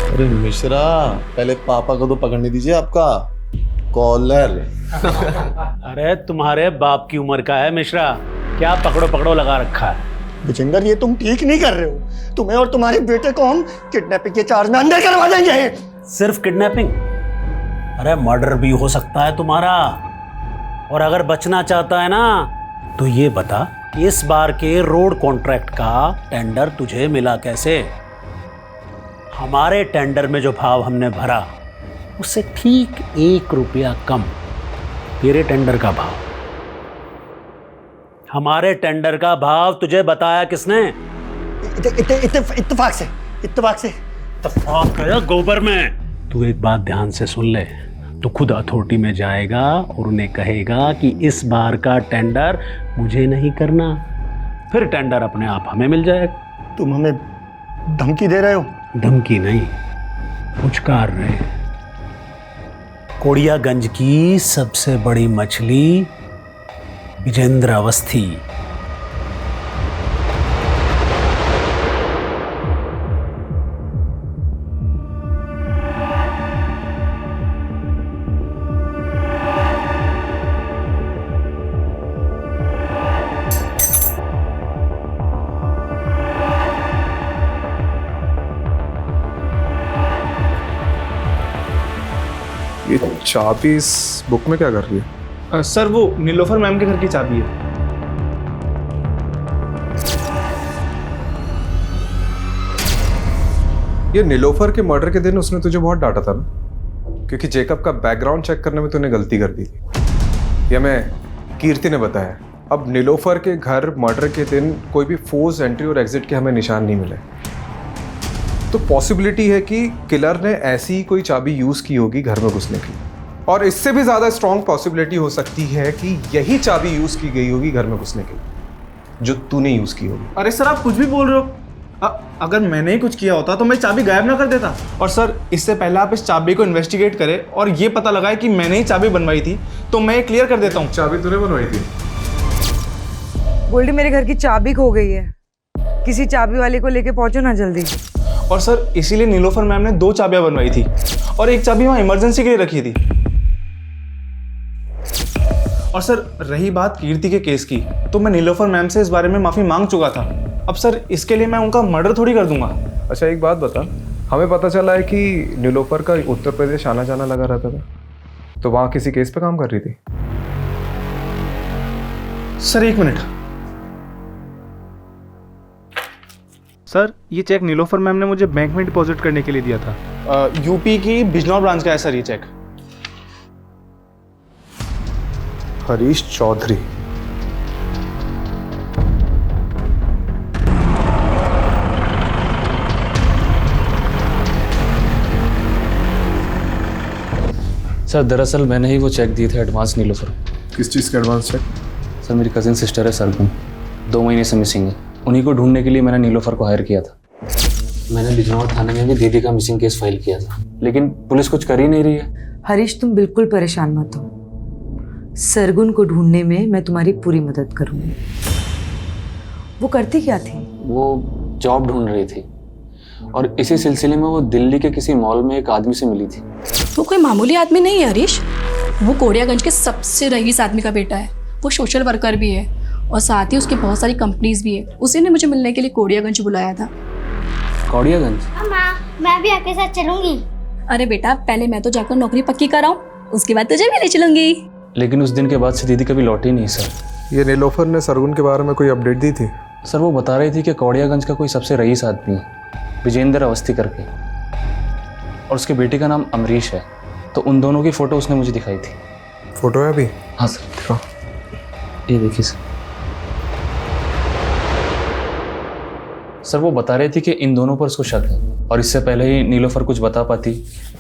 अरे मिश्रा, पहले पापा को तो पकड़ने दीजिए आपका कॉलर। अरे तुम्हारे बाप की उम्र का है मिश्रा, क्या पकड़ो पकड़ो लगा रखा है। विजेंदर, ये तुम ठीक नहीं कर रहे हो। तुम्हें और तुम्हारे बेटे को हम किडनैपिंग के चार्ज में अंदर करवा देंगे। सिर्फ किडनैपिंग? अरे मर्डर भी हो सकता है तुम्हारा। और अगर बचना चाहता है ना तो ये बता कि इस बार के रोड कॉन्ट्रैक्ट का टेंडर तुझे मिला कैसे? हमारे टेंडर में जो भाव हमने भरा उससे ठीक 1 रुपया कम तेरे टेंडर का भाव। हमारे टेंडर का भाव तुझे बताया किसने? इत्तेफाक से। इत्तेफाक है गोबर में। तू एक बात ध्यान से सुन ले, तू खुद अथॉरिटी में जाएगा और उन्हें कहेगा कि इस बार का टेंडर मुझे नहीं करना, फिर टेंडर अपने आप हमें मिल जाएगा। तुम हमें धमकी दे रहे हो? धमकी नहीं, पुचकार रहे। कोड़ियागंज की सबसे बड़ी मछली विजेंद्र अवस्थी। ये चाबी इस बुक में क्या कर रही है? सर वो नीलोफर मैम के घर की चाबी है। ये नीलोफर के मर्डर के दिन उसने तुझे बहुत डांटा था ना, क्योंकि जेकब का बैकग्राउंड चेक करने में तूने गलती कर दी थी। ये हमें कीर्ति ने बताया। अब नीलोफर के घर मर्डर के दिन कोई भी फोर्स एंट्री और एग्जिट के हमें निशान नहीं मिले, तो पॉसिबिलिटी है कि किलर ने ऐसी ही कोई चाबी यूज की होगी घर में घुसने की। और इससे भी ज्यादा स्ट्रॉन्ग पॉसिबिलिटी हो सकती है कि यही चाबी यूज की गई होगी घर में घुसने की, जो तूने यूज की होगी। अरे सर, आप कुछ भी बोल रहे हो। अगर मैंने ही कुछ किया होता तो मैं चाबी गायब ना कर देता। और सर, इससे पहले आप इस चाबी को इन्वेस्टिगेट करें और ये पता लगाए कि मैंने ही चाबी बनवाई थी, तो मैं क्लियर कर देता हूँ। चाबी तूने बनवाई थी? गोल्डी, मेरे घर की चाबी खो गई है, किसी चाबी वाले को लेके पहुंचो ना जल्दी। और सर, इसीलिए नीलोफर मैम ने 2 चाबियां बनवाई थी और एक चाबी वहां इमरजेंसी के लिए रखी थी। और सर, रही बात कीर्ति के केस की, तो मैं नीलोफर मैम से इस बारे में माफी मांग चुका था। अब सर, इसके लिए मैं उनका मर्डर थोड़ी कर दूंगा। अच्छा, एक बात बता, हमें पता चला है कि नीलोफर का उत्तर प्रदेश आना जाना लगा रहता था, तो वहां किसी केस पे काम कर रही थी? Sir, 1 minute. सर, ये चेक नीलोफर मैम ने मुझे बैंक में डिपॉजिट करने के लिए दिया था। यूपी की बिजनौर ब्रांच का है सर ये चेक। हरीश चौधरी। सर दरअसल मैंने ही वो चेक दिए थे एडवांस नीलोफर। किस चीज़ का एडवांस चेक? सर मेरी कजिन सिस्टर है सरगुन, 2 महीने से मिसिंग है। उन्हीं को ढूंढने के लिए मैंने नीलोफर को हायर किया था। मैंने बिजनौर थाने में भी दीदी का मिसिंग केस फाइल किया था, लेकिन पुलिस कुछ कर ही नहीं रही है। हरीश तुम बिल्कुल परेशान मत हो, सरगुन को ढूंढने में मैं तुम्हारी पूरी मदद करूंगी। वो करती क्या थी? वो जॉब ढूंढ रही थी और इसी सिलसिले में वो दिल्ली के किसी मॉल में एक आदमी से मिली थी। वो कोई मामूली आदमी नहीं है हरीश, वो कोड़ियागंज के सबसे रईस आदमी का बेटा है। वो सोशल वर्कर भी है और साथ ही उसकी बहुत सारी कंपनीज भी है। उसी ने मुझे मिलने के लिए कोड़ियागंज बुलाया था। कोड़ियागंज? माँ मैं भी आपके साथ चलूंगी। अरे बेटा पहले मैं तो जाकर नौकरी पक्की कराऊं, उसके बाद तुझे भी ले चलूंगी। लेकिन उस दिन के बाद से दीदी कभी लौटी नहीं सर। ये नीलोफर ने सरगुन के बारे में कोई अपडेट दी थी? सर वो बता रही थी कि कोड़ियागंज का कोई सबसे रईस आदमी है, विजेंद्र अवस्थी करके, और उसके बेटे का नाम अमरीश है। तो उन दोनों की फ़ोटो उसने मुझे दिखाई थी। फोटो है अभी? हाँ सर दिखाओ। ये देखिए सर वो बता रही थी कि इन दोनों पर उसको शक है, और इससे पहले ही नीलोफर कुछ बता पाती,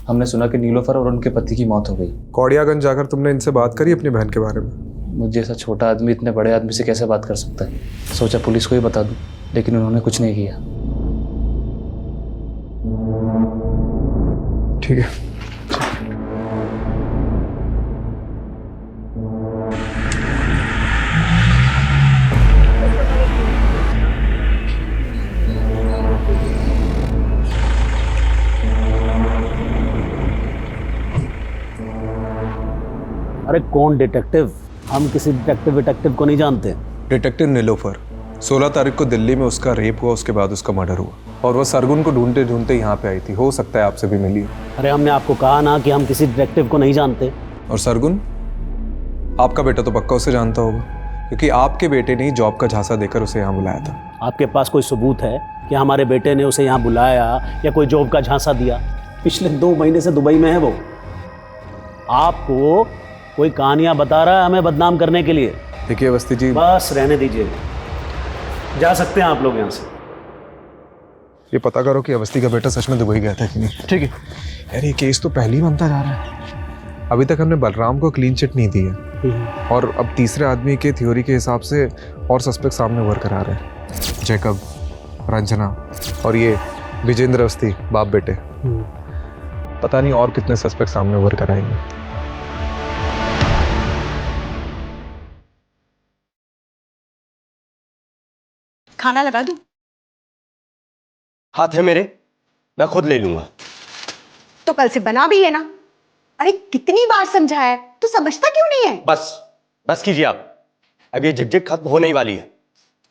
हमने सुना कि नीलोफर और उनके पति की मौत हो गई। कोड़ियागंज जाकर तुमने इनसे बात करी अपनी बहन के बारे में? मुझे ऐसा छोटा आदमी इतने बड़े आदमी से कैसे बात कर सकता है? सोचा पुलिस को ही बता दूं, लेकिन उन्होंने कुछ नहीं किया। ठीक है। अरे कौन डिटेक्टिव? हम किसी डिटेक्टिव को नहीं जानते। डिटेक्टिव नीलोफर। 16 तारीख को दिल्ली में उसका रेप हुआ, उसके बाद उसका मर्डर हुआ, और वो सरगुन को ढूंढते ढूंढते यहाँ पे आई थी। हो सकता है आपसे भी मिली हो। अरे हमने आपको कहा ना कि हम किसी डिटेक्टिव को नहीं जानते। और सरगुन, आपका बेटा तो पक्का उसे जानता होगा, क्योंकि आपके बेटे ने ही जॉब का झांसा देकर उसे यहाँ बुलाया था। आपके पास कोई सबूत है कि हमारे बेटे ने उसे यहाँ बुलाया या कोई जॉब का झांसा दिया? पिछले 2 महीने से दुबई में है वो। आपको कोई कहानियां बता रहा है हमें बदनाम करने के लिए। देखिए अवस्थी जी, बस रहने दीजिए, जा सकते हैं आप लोग यहाँ से। ये पता करो कि अवस्थी का बेटा सच में दुबई गया था कि नहीं। ठीक है यार, ये केस तो पहले ही बनता जा रहा है। अभी तक हमने बलराम को क्लीन चिट नहीं दी है, और अब तीसरे आदमी के थ्योरी के हिसाब से और सस्पेक्ट सामने उभर कर आ रहे हैं। जैकब, रंजना और ये विजेंद्र अवस्थी, बाप बेटे। पता नहीं और कितने सस्पेक्ट सामने उभर कर आएंगे। खाना लगा दूं? हाथ है मेरे, मैं खुद ले लूंगा। तो कल से बना भी लेना। अरे कितनी बार समझाया है, तू समझता क्यों नहीं है? बस कीजिए आप, अब ये झकझक खत्म होने ही वाली है।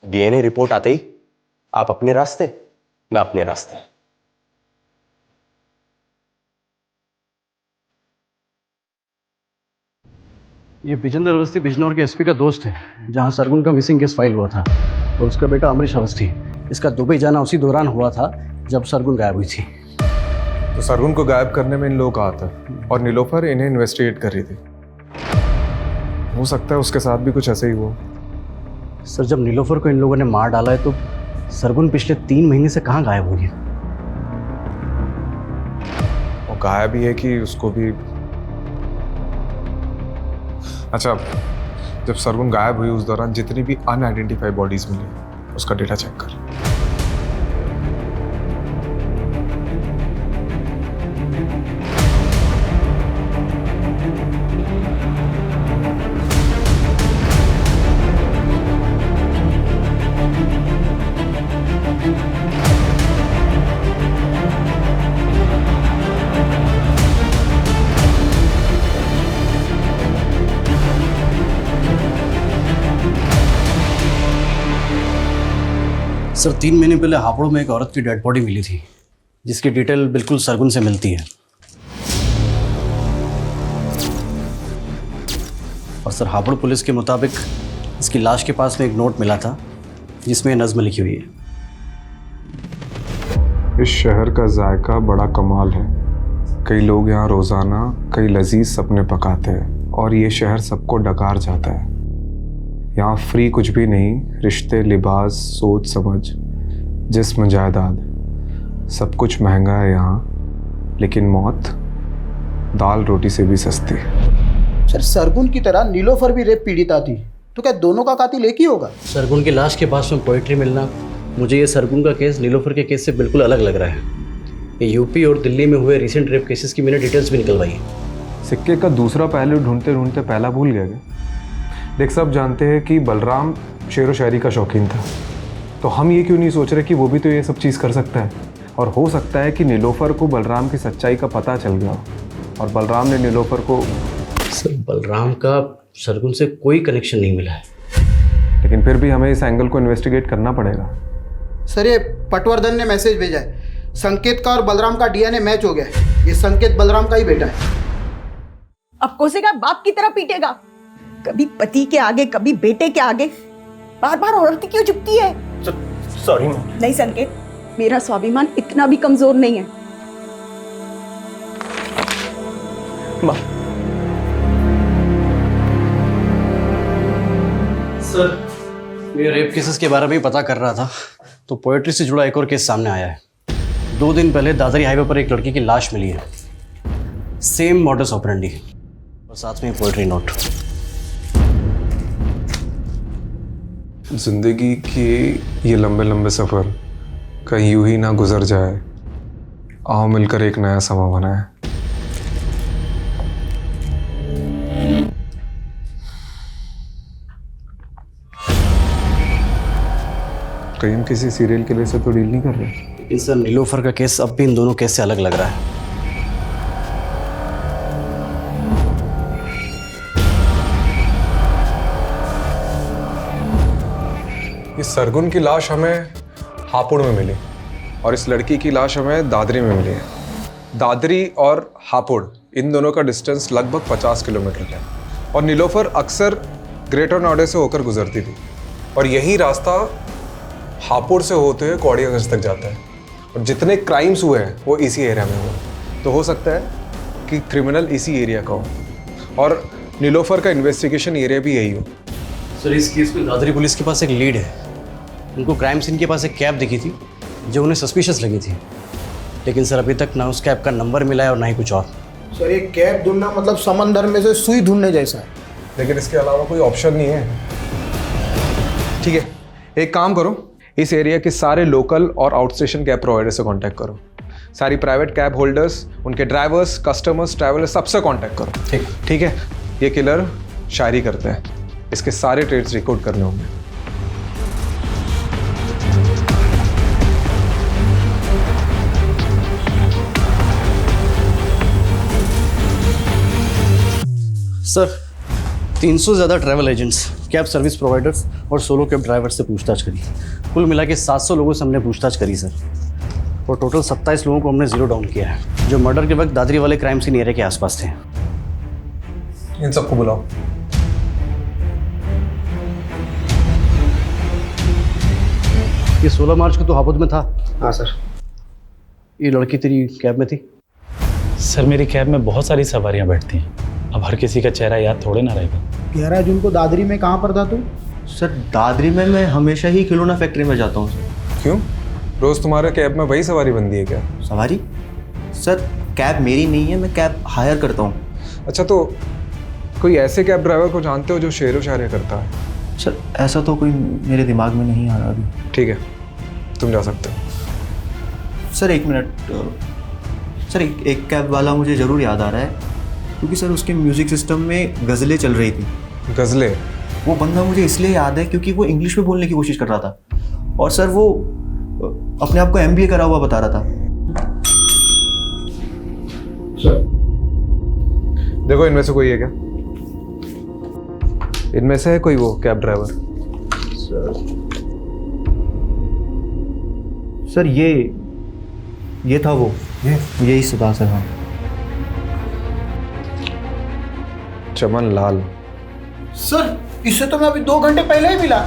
डीएनए रिपोर्ट आते ही आप अपने रास्ते, मैं अपने रास्ते। ये विजेंद्र अवस्थी बिजनौर के एसपी का दोस्त है, जहां सरगुन का मिसिंग केस फाइल हुआ था, और उसका बेटा अमरीश अवस्थी। इसका दुबई जाना उसी दौरान हुआ था जब सरगुन गायब हुई थी। तो सरगुन को गायब करने में इन लोगों का हाथ है, और नीलोफर इन्हें इन्वेस्टिगेट कर रही थी। हो सकता है उसके साथ भी कुछ ऐसे ही हुआ। सर, जब नीलोफर को इन लोगों ने मार डाला है तो सरगुन पिछले 3 महीने से कहाँ गायब हुई है? वो गायब भी है कि उसको भी। अच्छा, जब सरगुन गायब हुई उस दौरान जितनी भी अनआइडेंटिफाइड बॉडीज मिली, उसका डेटा चेक कर। सर, 3 महीने पहले हापुड़ में एक औरत की डेड बॉडी मिली थी, जिसकी डिटेल बिल्कुल सरगुन से मिलती है। और सर, हापुड़ पुलिस के मुताबिक इसकी लाश के पास में एक नोट मिला था जिसमें नज़्म लिखी हुई है। इस शहर का जायका बड़ा कमाल है, कई लोग यहाँ रोज़ाना कई लजीज सपने पकाते हैं और ये शहर सबको डकार जाता है। यहाँ फ्री कुछ भी नहीं, रिश्ते, लिबास, सोच समझ, जिस्म, जायदाद, सब कुछ महंगा है यहाँ, लेकिन मौत दाल रोटी से भी सस्ती। सर सरगुन की तरह नीलोफर भी रेप पीड़िता थी, तो क्या दोनों का कातिल एक ही होगा? सरगुन की लाश के पास में पोइट्री मिलना, मुझे ये सरगुन का केस नीलोफर के केस से बिल्कुल अलग लग रहा है। ये यूपी और दिल्ली में हुए रिसेंट रेप केसेस की मैंने डिटेल्स भी निकलवाई है। सिक्के का दूसरा पहलू ढूंढते ढूंढते पहला भूल गया क्या? देख, सब जानते हैं कि बलराम शेर व शायरी का शौकीन था, तो हम ये क्यों नहीं सोच रहे कि वो भी तो ये सब चीज़ कर सकता है। और हो सकता है कि नीलोफर को बलराम की सच्चाई का पता चल गया और बलराम ने नीलोफर को। सर बलराम का सरगुन से कोई कनेक्शन नहीं मिला है, लेकिन फिर भी हमें इस एंगल को इन्वेस्टिगेट करना पड़ेगा। सर ये पटवर्धन ने मैसेज भेजा है, संकेत का और बलराम का डीएनए मैच हो गया है। ये संकेत बलराम का ही बेटा है। अब कोसेगा बाप की तरह पीटेगा, कभी पति के आगे कभी बेटे के आगे, बार बार औरत क्यों झुकती है? सॉरी नहीं संकेत, मेरा स्वाभिमान इतना भी कमजोर नहीं है। माँ। सर मैं रेप केसेस के बारे में पता कर रहा था तो पोएट्री से जुड़ा एक और केस सामने आया है। 2 दिन पहले दादरी हाईवे पर एक लड़की की लाश मिली है, सेम मॉडस ऑपरेंडी और साथ में पोएट्री नोट। जिंदगी के ये लंबे लंबे सफ़र कहीं यूं ही ना गुजर जाए, आओ मिलकर एक नया समा बनाए। कहीं हम किसी सीरियल किलर से तो डील नहीं कर रहे? लेकिन सर नीलोफर का केस अब भी इन दोनों केस से अलग लग रहा है। इस सरगुन की लाश हमें हापुड़ में मिली और इस लड़की की लाश हमें दादरी में मिली है। दादरी और हापुड़ इन दोनों का डिस्टेंस लगभग 50 किलोमीटर है और नीलोफर अक्सर ग्रेटर नोएडा से होकर गुजरती थी और यही रास्ता हापुड़ से होते हुए कौड़ियागंज तक जाता है और जितने क्राइम्स हुए हैं वो इसी एरिया में हुए। तो हो सकता है कि क्रिमिनल इसी एरिया का हो और नीलोफर का इन्वेस्टिगेशन एरिया भी यही हो। सर इस केस में दादरी पुलिस के पास एक लीड है। उनको क्राइम सीन के पास एक कैब दिखी थी जो उन्हें सस्पिशियस लगी थी, लेकिन सर अभी तक ना उस कैब का नंबर मिला है और ना ही कुछ और। सर ये कैब ढूंढना मतलब समंदर में से सुई ढूंढने जैसा है। लेकिन इसके अलावा कोई ऑप्शन नहीं है। ठीक है, एक काम करो, इस एरिया के सारे लोकल और आउट स्टेशन कैब प्रोवाइडर से कांटेक्ट करो। सारी प्राइवेट कैब होल्डर्स, उनके ड्राइवर्स, कस्टमर्स, ट्रैवलर्स, सबसे कांटेक्ट करो। ठीक है। ये किलर शायरी करते हैं, इसके सारे ट्रेड्स रिकॉर्ड करने होंगे। सर 300 से ज़्यादा travel agents, cab service providers और सोलो कैब ड्राइवर से पूछताछ करी। कुल मिला के 700 लोगों से हमने पूछताछ करी सर, और टोटल 27 लोगों को हमने जीरो डाउन किया है जो मर्डर के वक्त दादरी वाले क्राइम सीन एरिया के आसपास थे। इन सबको बुलाओ। ये 16 मार्च को तो हापुड़ में था। हाँ सर। ये लड़की तेरी कैब में थी? सर मेरी कैब में बहुत सारी सवारियां बैठती हैं, अब हर किसी का चेहरा याद थोड़े ना रहेगा। 11 जून को दादरी में कहाँ पर था तू? सर दादरी में मैं हमेशा ही खिलौना फैक्ट्री में जाता हूँ सर। क्यों? रोज तुम्हारे कैब में वही सवारी बनती है क्या? सवारी? सर कैब मेरी नहीं है, मैं कैब हायर करता हूँ। अच्छा, तो कोई ऐसे कैब ड्राइवर को जानते हो जो शेर व शायरी करता है? सर ऐसा तो कोई मेरे दिमाग में नहीं आ रहा अभी। ठीक है, तुम जा सकते हो। सर 1 मिनट सर, एक कैब वाला मुझे ज़रूर याद आ रहा है, क्योंकि सर उसके म्यूज़िक सिस्टम में गज़लें चल रही थी। गज़लें? वो बंदा मुझे इसलिए याद है क्योंकि वो इंग्लिश में बोलने की कोशिश कर रहा था और सर वो अपने आप को MBA करा हुआ बता रहा था। सर देखो, इनमें से कोई है क्या? इनमें से है कोई वो कैब ड्राइवर? सर ये था वो, यही सुधा सर। हाँ, चमन लाल। सर इससे तो मैं अभी 2 घंटे पहले ही मिला।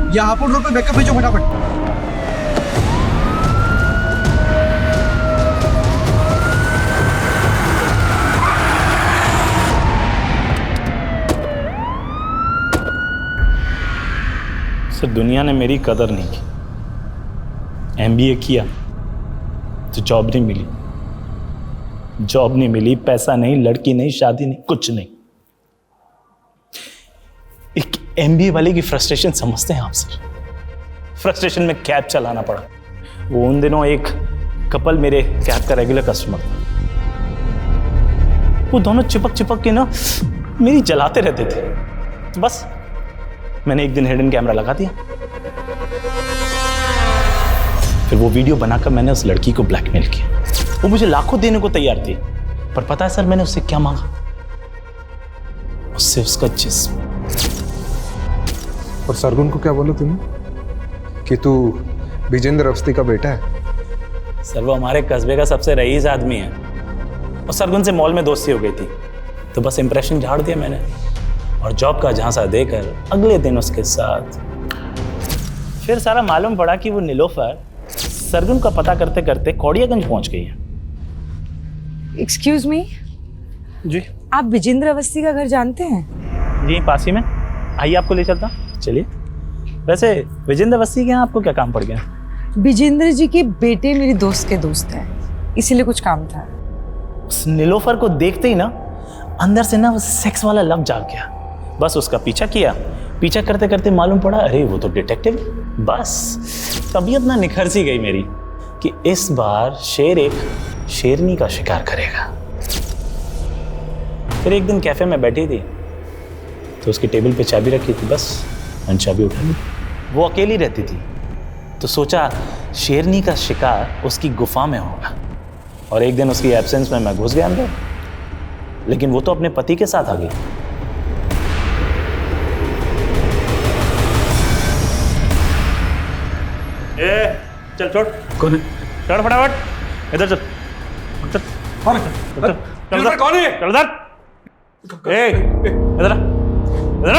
या हापुड़ रोड पे बैकअप भेजो फटाफट। सर दुनिया ने मेरी कदर नहीं की। एमबीए किया तो जॉब नहीं मिली, जॉब नहीं मिली, पैसा नहीं, लड़की नहीं, शादी नहीं, कुछ नहीं। एक एमबीए वाले की फ्रस्ट्रेशन समझते हैं आप सर? फ्रस्ट्रेशन में कैब चलाना पड़ा। वो उन दिनों एक कपल मेरे कैब का रेगुलर कस्टमर था। वो दोनों चिपक चिपक के ना मेरी जलाते रहते थे। तो बस मैंने एक दिन हिडन कैमरा लगा दिया। फिर वो वीडियो बनाकर मैंने उस लड़की को ब्लैकमेल किया। वो मुझे लाखों देने को तैयार थी, पर पता है सर मैंने उससे क्या मांगा? उससे उसका जिस्म। और सरगुन को क्या बोला तूने कि तू विजेंद्र अवस्थी का बेटा है? सर वो हमारे कस्बे का सबसे रईस आदमी है और सरगुन से मॉल में दोस्ती हो गई थी, तो बस इंप्रेशन झाड़ दिया मैंने और जॉब का झांसा देकर अगले दिन उसके साथ। फिर सारा मालूम पड़ा कि वो नीलोफर सरगुन का पता करते करते कौड़ियागंज पहुंच गई है। एक्सक्यूज मी जी, आप विजेंद्र अवस्थी का घर जानते हैं? जी पास ही में, आइए आपको ले चलता। चलिए। वैसे विजेंद्र अवस्थी के यहाँ आपको क्या काम पड़ गया? विजेंद्र जी के बेटे मेरे दोस्त के दोस्त हैं, इसीलिए कुछ काम था। उस नीलोफर को देखते ही ना अंदर से ना वो सेक्स वाला लव जाग गया। बस उसका पीछा किया, पीछा करते करते मालूम पड़ा अरे वो तो डिटेक्टिव। बस तबीयत ना निखर सी गई मेरी कि इस बार शेर एक शेरनी का शिकार करेगा। फिर एक दिन कैफे में बैठी थी तो उसकी टेबल पे चाबी रखी थी, बस मैंने चाबी उठा ली। वो अकेली रहती थी तो सोचा शेरनी का शिकार उसकी गुफा में होगा, और एक दिन उसकी एब्सेंस में मैं घुस गया अंदर, लेकिन वो तो अपने पति के साथ आ गई। चल छोड़। कौन है? चढ़ फटाफट, इधर चल। चल कौन है? चल चल कौन है? चल इधर। ए इधर इधर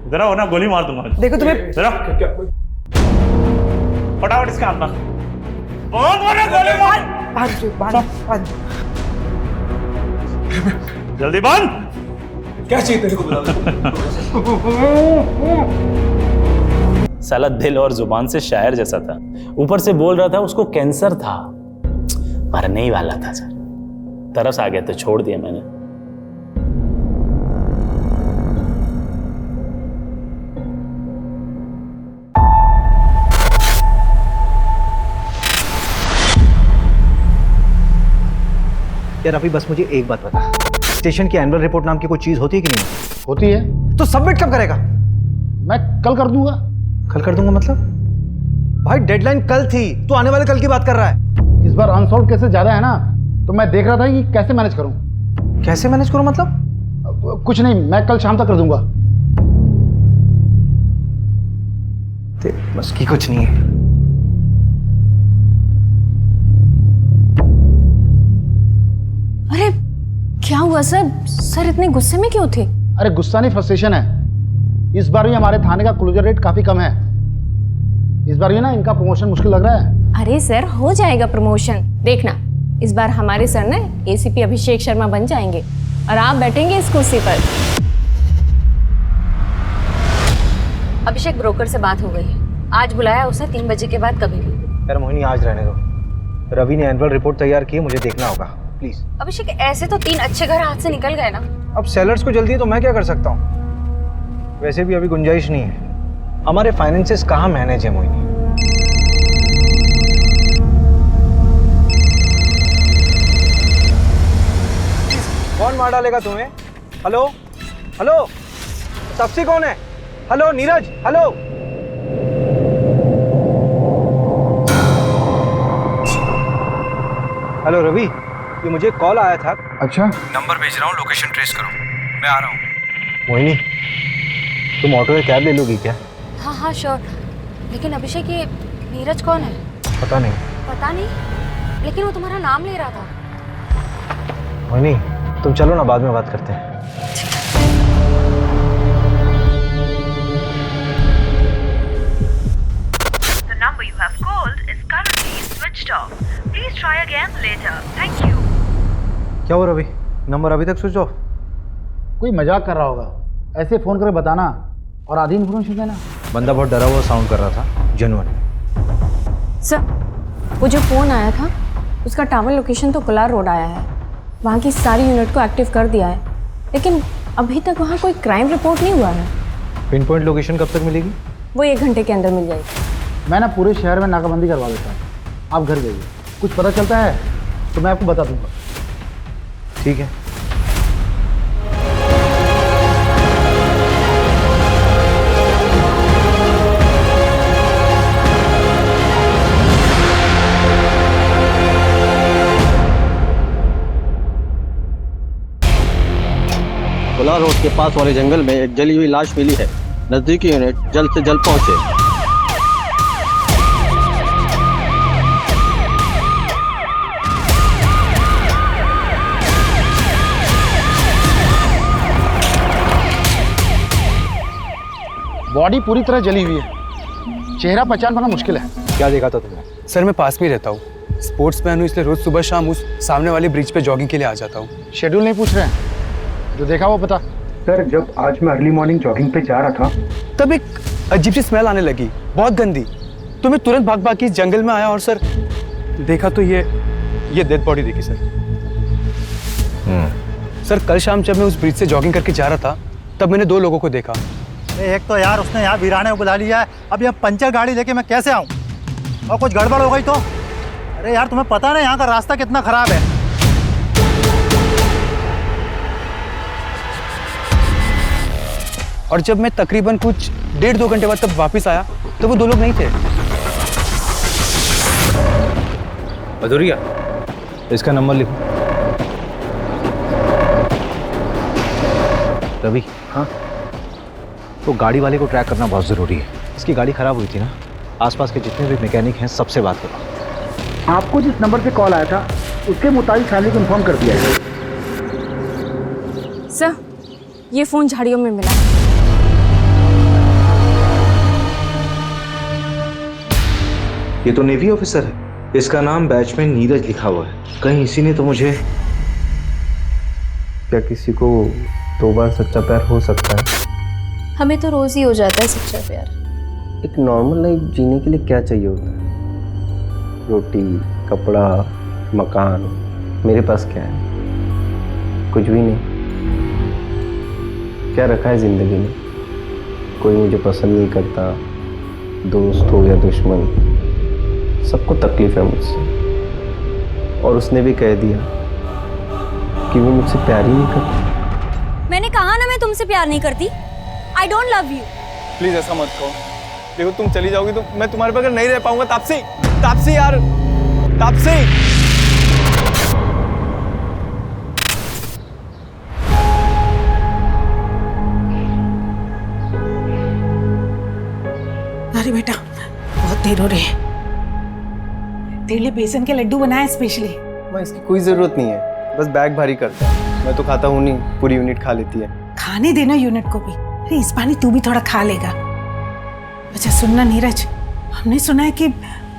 इधर आओ ना, गोली मार दूंगा। देखो तुम्हें इधर फटाफट इसका हाथ मार। बहुत बड़ा गोली मार। बांध। जल्दी बांध। क्या चाहिए तेरे को? साला दिल और जुबान से शायर जैसा था, ऊपर से बोल रहा था उसको कैंसर था, मरने ही वाला था सर। तरस आ गया तो छोड़ दिया मैंने। यार अभी बस मुझे एक बात बता, स्टेशन की एनुअल रिपोर्ट नाम की कोई चीज होती है कि नहीं? होती है। तो सबमिट कब करेगा? मैं कल कर दूंगा। कल कर दूंगा मतलब? भाई डेडलाइन कल थी, तू आने वाले कल की बात कर रहा है। इस बार अनसॉल्व केसेस ज्यादा है ना, तो मैं देख रहा था कि कैसे मैनेज करूं। कैसे मैनेज करूं मतलब? कुछ नहीं, मैं कल शाम तक कर दूंगा। बस की कुछ नहीं है। अरे क्या हुआ सर? सर इतने गुस्से में क्यों थे? अरे गुस्सा नहीं, फ्रस्ट्रेशन है। इस बार भी हमारे थाने का क्लोजर रेट काफी कम है। इस बार भी ना इनका प्रमोशन मुश्किल लग रहा है। अरे सर हो जाएगा प्रमोशन, देखना इस बार हमारे सर ना एसीपी अभिषेक शर्मा बन जाएंगे और आप बैठेंगे इस कुर्सी पर। अभिषेक ब्रोकर से बात हो गई है, आज बुलाया उसने 3 बजे के बाद कभी भी। यार मोहिनी आज रहने दो, रवि ने एनुअल रिपोर्ट तैयार की है, मुझे देखना होगा प्लीज। अभिषेक ऐसे तो 3 अच्छे घर हाथ से निकल गए ना। अब सेलर्स को जल्दी है तो मैं क्या कर सकता हूँ? वैसे भी अभी गुंजाइश नहीं है, हमारे फाइनेंसेस कहाँ मैनेज है मोहिनी। कौन मार डालेगा तुम्हें? हेलो हेलो, तपसी कौन है? Hello Neeraj, hello. Hello Ravi, ये मुझे कॉल आया था। अच्छा, नंबर भेज रहा हूँ, लोकेशन ट्रेस करो, मैं आ रहा हूँ। मोहिनी तुम ऑटो या कैब ले लोगी क्या? हाँ श्योर, लेकिन अभिषेक ये नीरज कौन है? पता नहीं। पता नहीं, लेकिन वो तुम्हारा नाम ले रहा था। मोहिनी तुम चलो ना, बाद में बात करते हैं। ले जा। Thank you. क्या हो रवि, नंबर अभी तक स्विच ऑफ? कोई मजाक कर रहा होगा, ऐसे फ़ोन करके बताना और आधी इन्फॉर्मेशन देना। बंदा बहुत डरा हुआ साउंड कर रहा था, जेन्युइन। सर, वो जो फ़ोन आया था उसका टावर लोकेशन तो कोलार रोड आया है। वहाँ की सारी यूनिट को एक्टिव कर दिया है, लेकिन अभी तक वहाँ कोई क्राइम रिपोर्ट नहीं हुआ है। पिन पॉइंट लोकेशन कब तक मिलेगी? वो 1 घंटे के अंदर मिल जाएगी। मैं ना पूरे शहर में नाकाबंदी करवा देता हूँ, आप घर जाइए। कुछ पता चलता है तो मैं आपको बता दूंगा। ठीक है। कोलार रोड के पास वाले जंगल में एक जली हुई लाश मिली है। नजदीकी यूनिट जल्द से जल्द पहुंचे। बॉडी पूरी तरह जली हुई है, चेहरा पहचान पाना मुश्किल है। क्या देखा था तुमने? सर मैं पास में रहता हूँ, स्पोर्ट्स मैन हूँ, इसलिए रोज सुबह शाम उस सामने वाले ब्रिज पे जॉगिंग के लिए आ जाता हूँ। शेड्यूल नहीं पूछ रहे हैं, जो देखा वो पता। सर जब आज मैं अर्ली मॉर्निंग जॉगिंग पे जा रहा था तब एक अजीब सी स्मेल आने लगी, बहुत गंदी। तो मैं तुरंत भाग भाग के इस जंगल में आया और सर देखा तो ये डेड बॉडी देखी सर। सर कल शाम जब मैं उस ब्रिज से जॉगिंग करके जा रहा था तब मैंने 2 लोगों को देखा। एक तो यार उसने यहाँ वीराने को बुला लिया है, अब यहाँ पंचर गाड़ी लेके मैं कैसे आऊँ? और कुछ गड़बड़ हो गई तो? अरे यार तुम्हें पता ना यहाँ का रास्ता कितना खराब है। और जब मैं तकरीबन कुछ 1.5-2 घंटे बाद तब वापस आया तो वो 2 लोग नहीं थे। अधूरिया, इसका नंबर लिखो। रवि। हाँ? तो गाड़ी वाले को ट्रैक करना बहुत ज़रूरी है। इसकी गाड़ी ख़राब हुई थी ना, आसपास के जितने भी मैकेनिक हैं सबसे बात करो। आपको जिस नंबर पे कॉल आया था उसके मुताबिक फैमिली को इन्फॉर्म कर दिया है। सर, ये फ़ोन झाड़ियों में मिला। ये तो नेवी ऑफिसर है, इसका नाम बैचमैन नीरज लिखा हुआ है। कहीं इसी ने तो मुझे। क्या किसी को 2 बार सच्चा प्यार हो सकता है? हमें तो रोज़ ही हो जाता है सच्चा प्यार। एक नॉर्मल लाइफ जीने के लिए क्या चाहिए होता है? रोटी, कपड़ा, मकान। मेरे पास क्या है? कुछ भी नहीं। क्या रखा है जिंदगी में? कोई मुझे पसंद नहीं करता, दोस्त हो या दुश्मन, सबको तकलीफ है मुझसे। और उसने भी कह दिया कि वो मुझसे प्यार ही नहीं करती। मैंने कहा ना मैं तुमसे प्यार नहीं करती। I don't love you. Please ऐसा मत कहो। देखो तुम चली जाओगी तो मैं तुम्हारे बगैर नहीं रह पाऊंगा। तापसी, तापसी यार, तापसी। अरे बेटा, बहुत देर हो रही है। तेरे लिए बेसन के लड्डू बनाए स्पेशली। माँ इसकी कोई जरूरत नहीं है, बस बैग भारी करता है। मैं तो खाता हूँ नहीं, पूरी यूनिट खा लेती है। खाने देना यूनिट को भी। अरे इस बार तू भी थोड़ा खा लेगा। अच्छा सुनना नीरज, हमने सुना है कि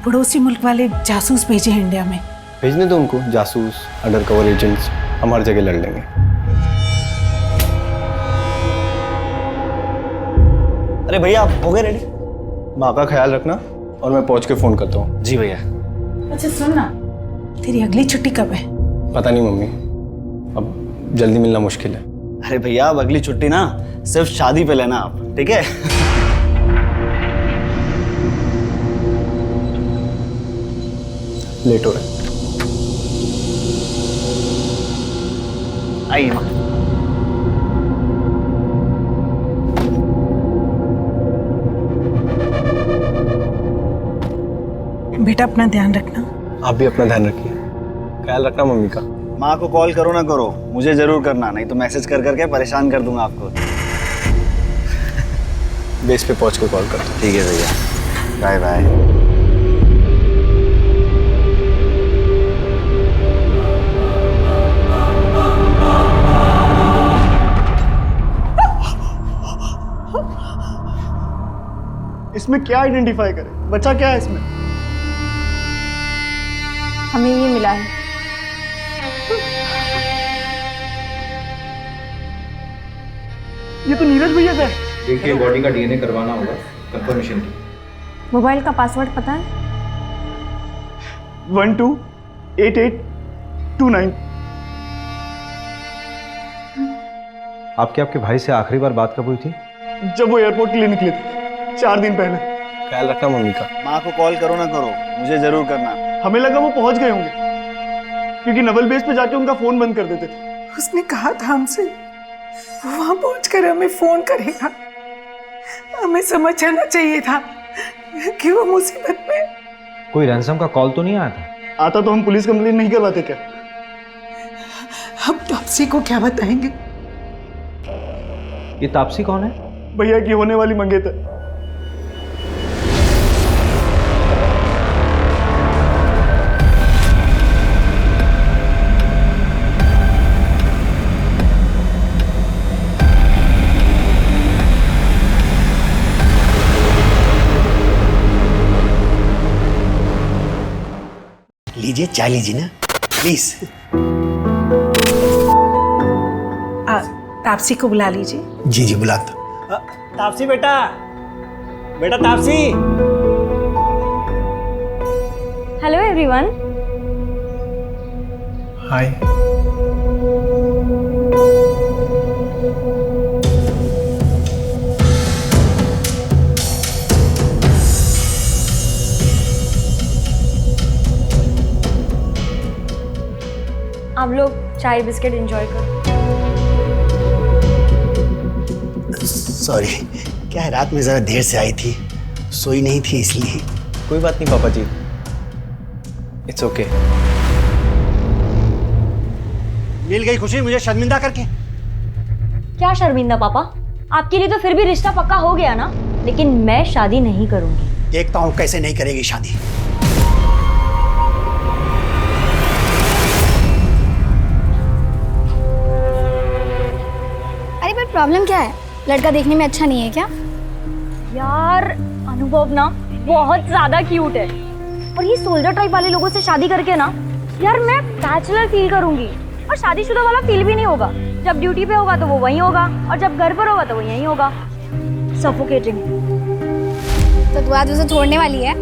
पड़ोसी मुल्क वाले जासूस भेजे हैं इंडिया में। भेजने दो उनको, जासूस, अंडर कवर एजेंट्स, हम हर जगह लड़ लेंगे। अरे भैया आप हो गए रेडी? माँ का ख्याल रखना और मैं पहुंच के फोन करता हूँ। जी भैया। अच्छा सुनना, तेरी अगली छुट्टी कब है? पता नहीं मम्मी, अब जल्दी मिलना मुश्किल है। अरे भैया अब अगली छुट्टी ना सिर्फ शादी पे लेना आप, ठीक है? लेट हो रहा है। आइए माँ। बेटा अपना ध्यान रखना। आप भी अपना ध्यान रखिए, ख्याल रखना मम्मी का। माँ को कॉल करो ना करो, मुझे जरूर करना, नहीं तो मैसेज कर करके परेशान कर दूंगा आपको। बेस पे पहुंच के कॉल करता हूँ। ठीक है भैया, बाय बाय। इसमें क्या आइडेंटिफाई करें? बच्चा क्या है इसमें? हमें ये मिला है, ये तो नीरज भैया का है। देखिए बॉडी का डीएनए करवाना होगा कंफर्मेशन की। मोबाइल का पासवर्ड पता है? 128829। आपके भाई से आखिरी बार बात कब हुई थी? जब वो एयरपोर्ट के लिए निकले थे 4 दिन पहले। ख्याल रखना मम्मी का। माँ को कॉल करो ना करो, मुझे जरूर करना। हमें लगा वो पहुंच गए होंगे क्योंकि नवल बेस पे जाके उनका फोन बंद कर देते थे। उसने कहा था हमसे वो वहां पहुंचकर हमें फोन करेगा। हमें समझ जाना चाहिए था कि वो मुसीबत में। कोई रैंसम का कॉल तो नहीं आया था? आता तो हम पुलिस कंप्लेंट नहीं करवाते क्या? अब तापसी को क्या बताएंगे? ये तापसी कौन है? भैया की होने वाली मंगेतर। लीजिए चाय लीजिए ना प्लीज। तापसी को बुला लीजिए। जी जी बुलाता। तापसी बेटा, बेटा तापसी। Hello everyone. हाय। आप लोग चाय बिस्किट एंजॉय करो। सॉरी, क्या है रात में जरा देर से आई थी, सोई नहीं थी इसलिए। कोई बात नहीं पापा जी, इट्स ओके। मिल गई खुशी मुझे शर्मिंदा करके। क्या शर्मिंदा पापा? आपके लिए तो फिर भी रिश्ता पक्का हो गया ना, लेकिन मैं शादी नहीं करूंगी। देखता हूँ कैसे नहीं करेगी शादी। अरे पर प्रॉब्लम क्या है? लड़का देखने में अच्छा नहीं है क्या? यार अनुभव ना बहुत ज्यादा क्यूट है, और ये सोल्जर टाइप वाले लोगों से शादी करके ना यार मैं बैचलर फील करूंगी, और शादीशुदा वाला फील भी नहीं होगा। जब ड्यूटी पे होगा तो वो वहीं होगा, और जब घर पर होगा तो वो यहीं होगा। सफोकेटिंग। तो तू आज उसे छोड़ने वाली है?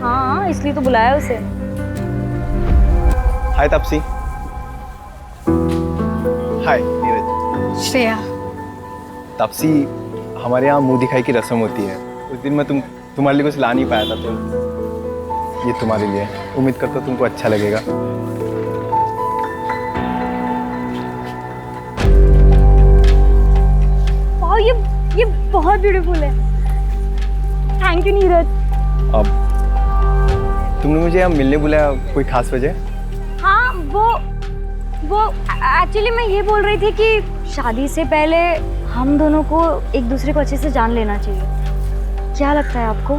हाँ, इसलिए तो बुलाया उसे। हाय तापसी। हाय नीरज। श्रेया। तापसी, हमारे यहाँ मुंह दिखाई की रस्म होती है। उस दिन मैं तुम्हारे लिए कुछ ला नहीं पाया था, तो ये तुम्हारे लिए। उम्मीद करता हूँ तुमको अच्छा लगेगा। वाह, ये बहुत ब्यूटीफुल है। Thank you Neeraj. अब तुमने मुझे यहाँ मिलने बुलाया, कोई खास वजह? हाँ, वो एक्चुअली मैं ये बोल रही थी कि शादी से पहले हम दोनों को एक दूसरे को अच्छे से जान लेना चाहिए। क्या लगता है आपको?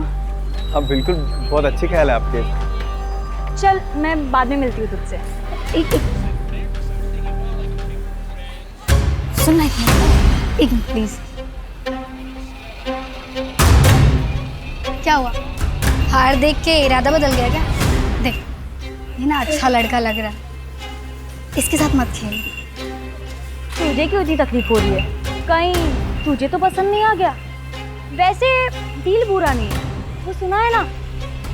हाँ बिल्कुल, बहुत अच्छे ख्याल है आपके। चल मैं बाद में मिलती हूँ तुझसे। एक सुन ना, एक मिनट प्लीज। क्या हुआ? हार देख के इरादा बदल गया क्या? देख, ये ना अच्छा लड़का लग रहा है, इसके साथ मत खेल। तुझे क्यों इतनी तकलीफ हो रही है? कहीं तुझे तो पसंद नहीं आ गया? वैसे दिल बुरा नहीं है, वो सुना है ना,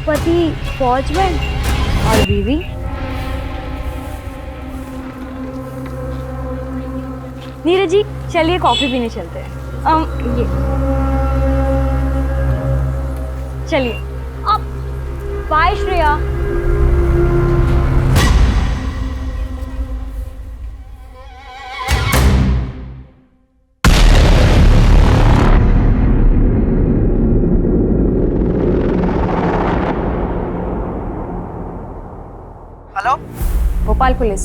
पति फौज में और बीवी। नीरज जी चलिए कॉफी पीने चलते हैं। ये चलिए। अब bye Shreya. Hello, Bhopal police.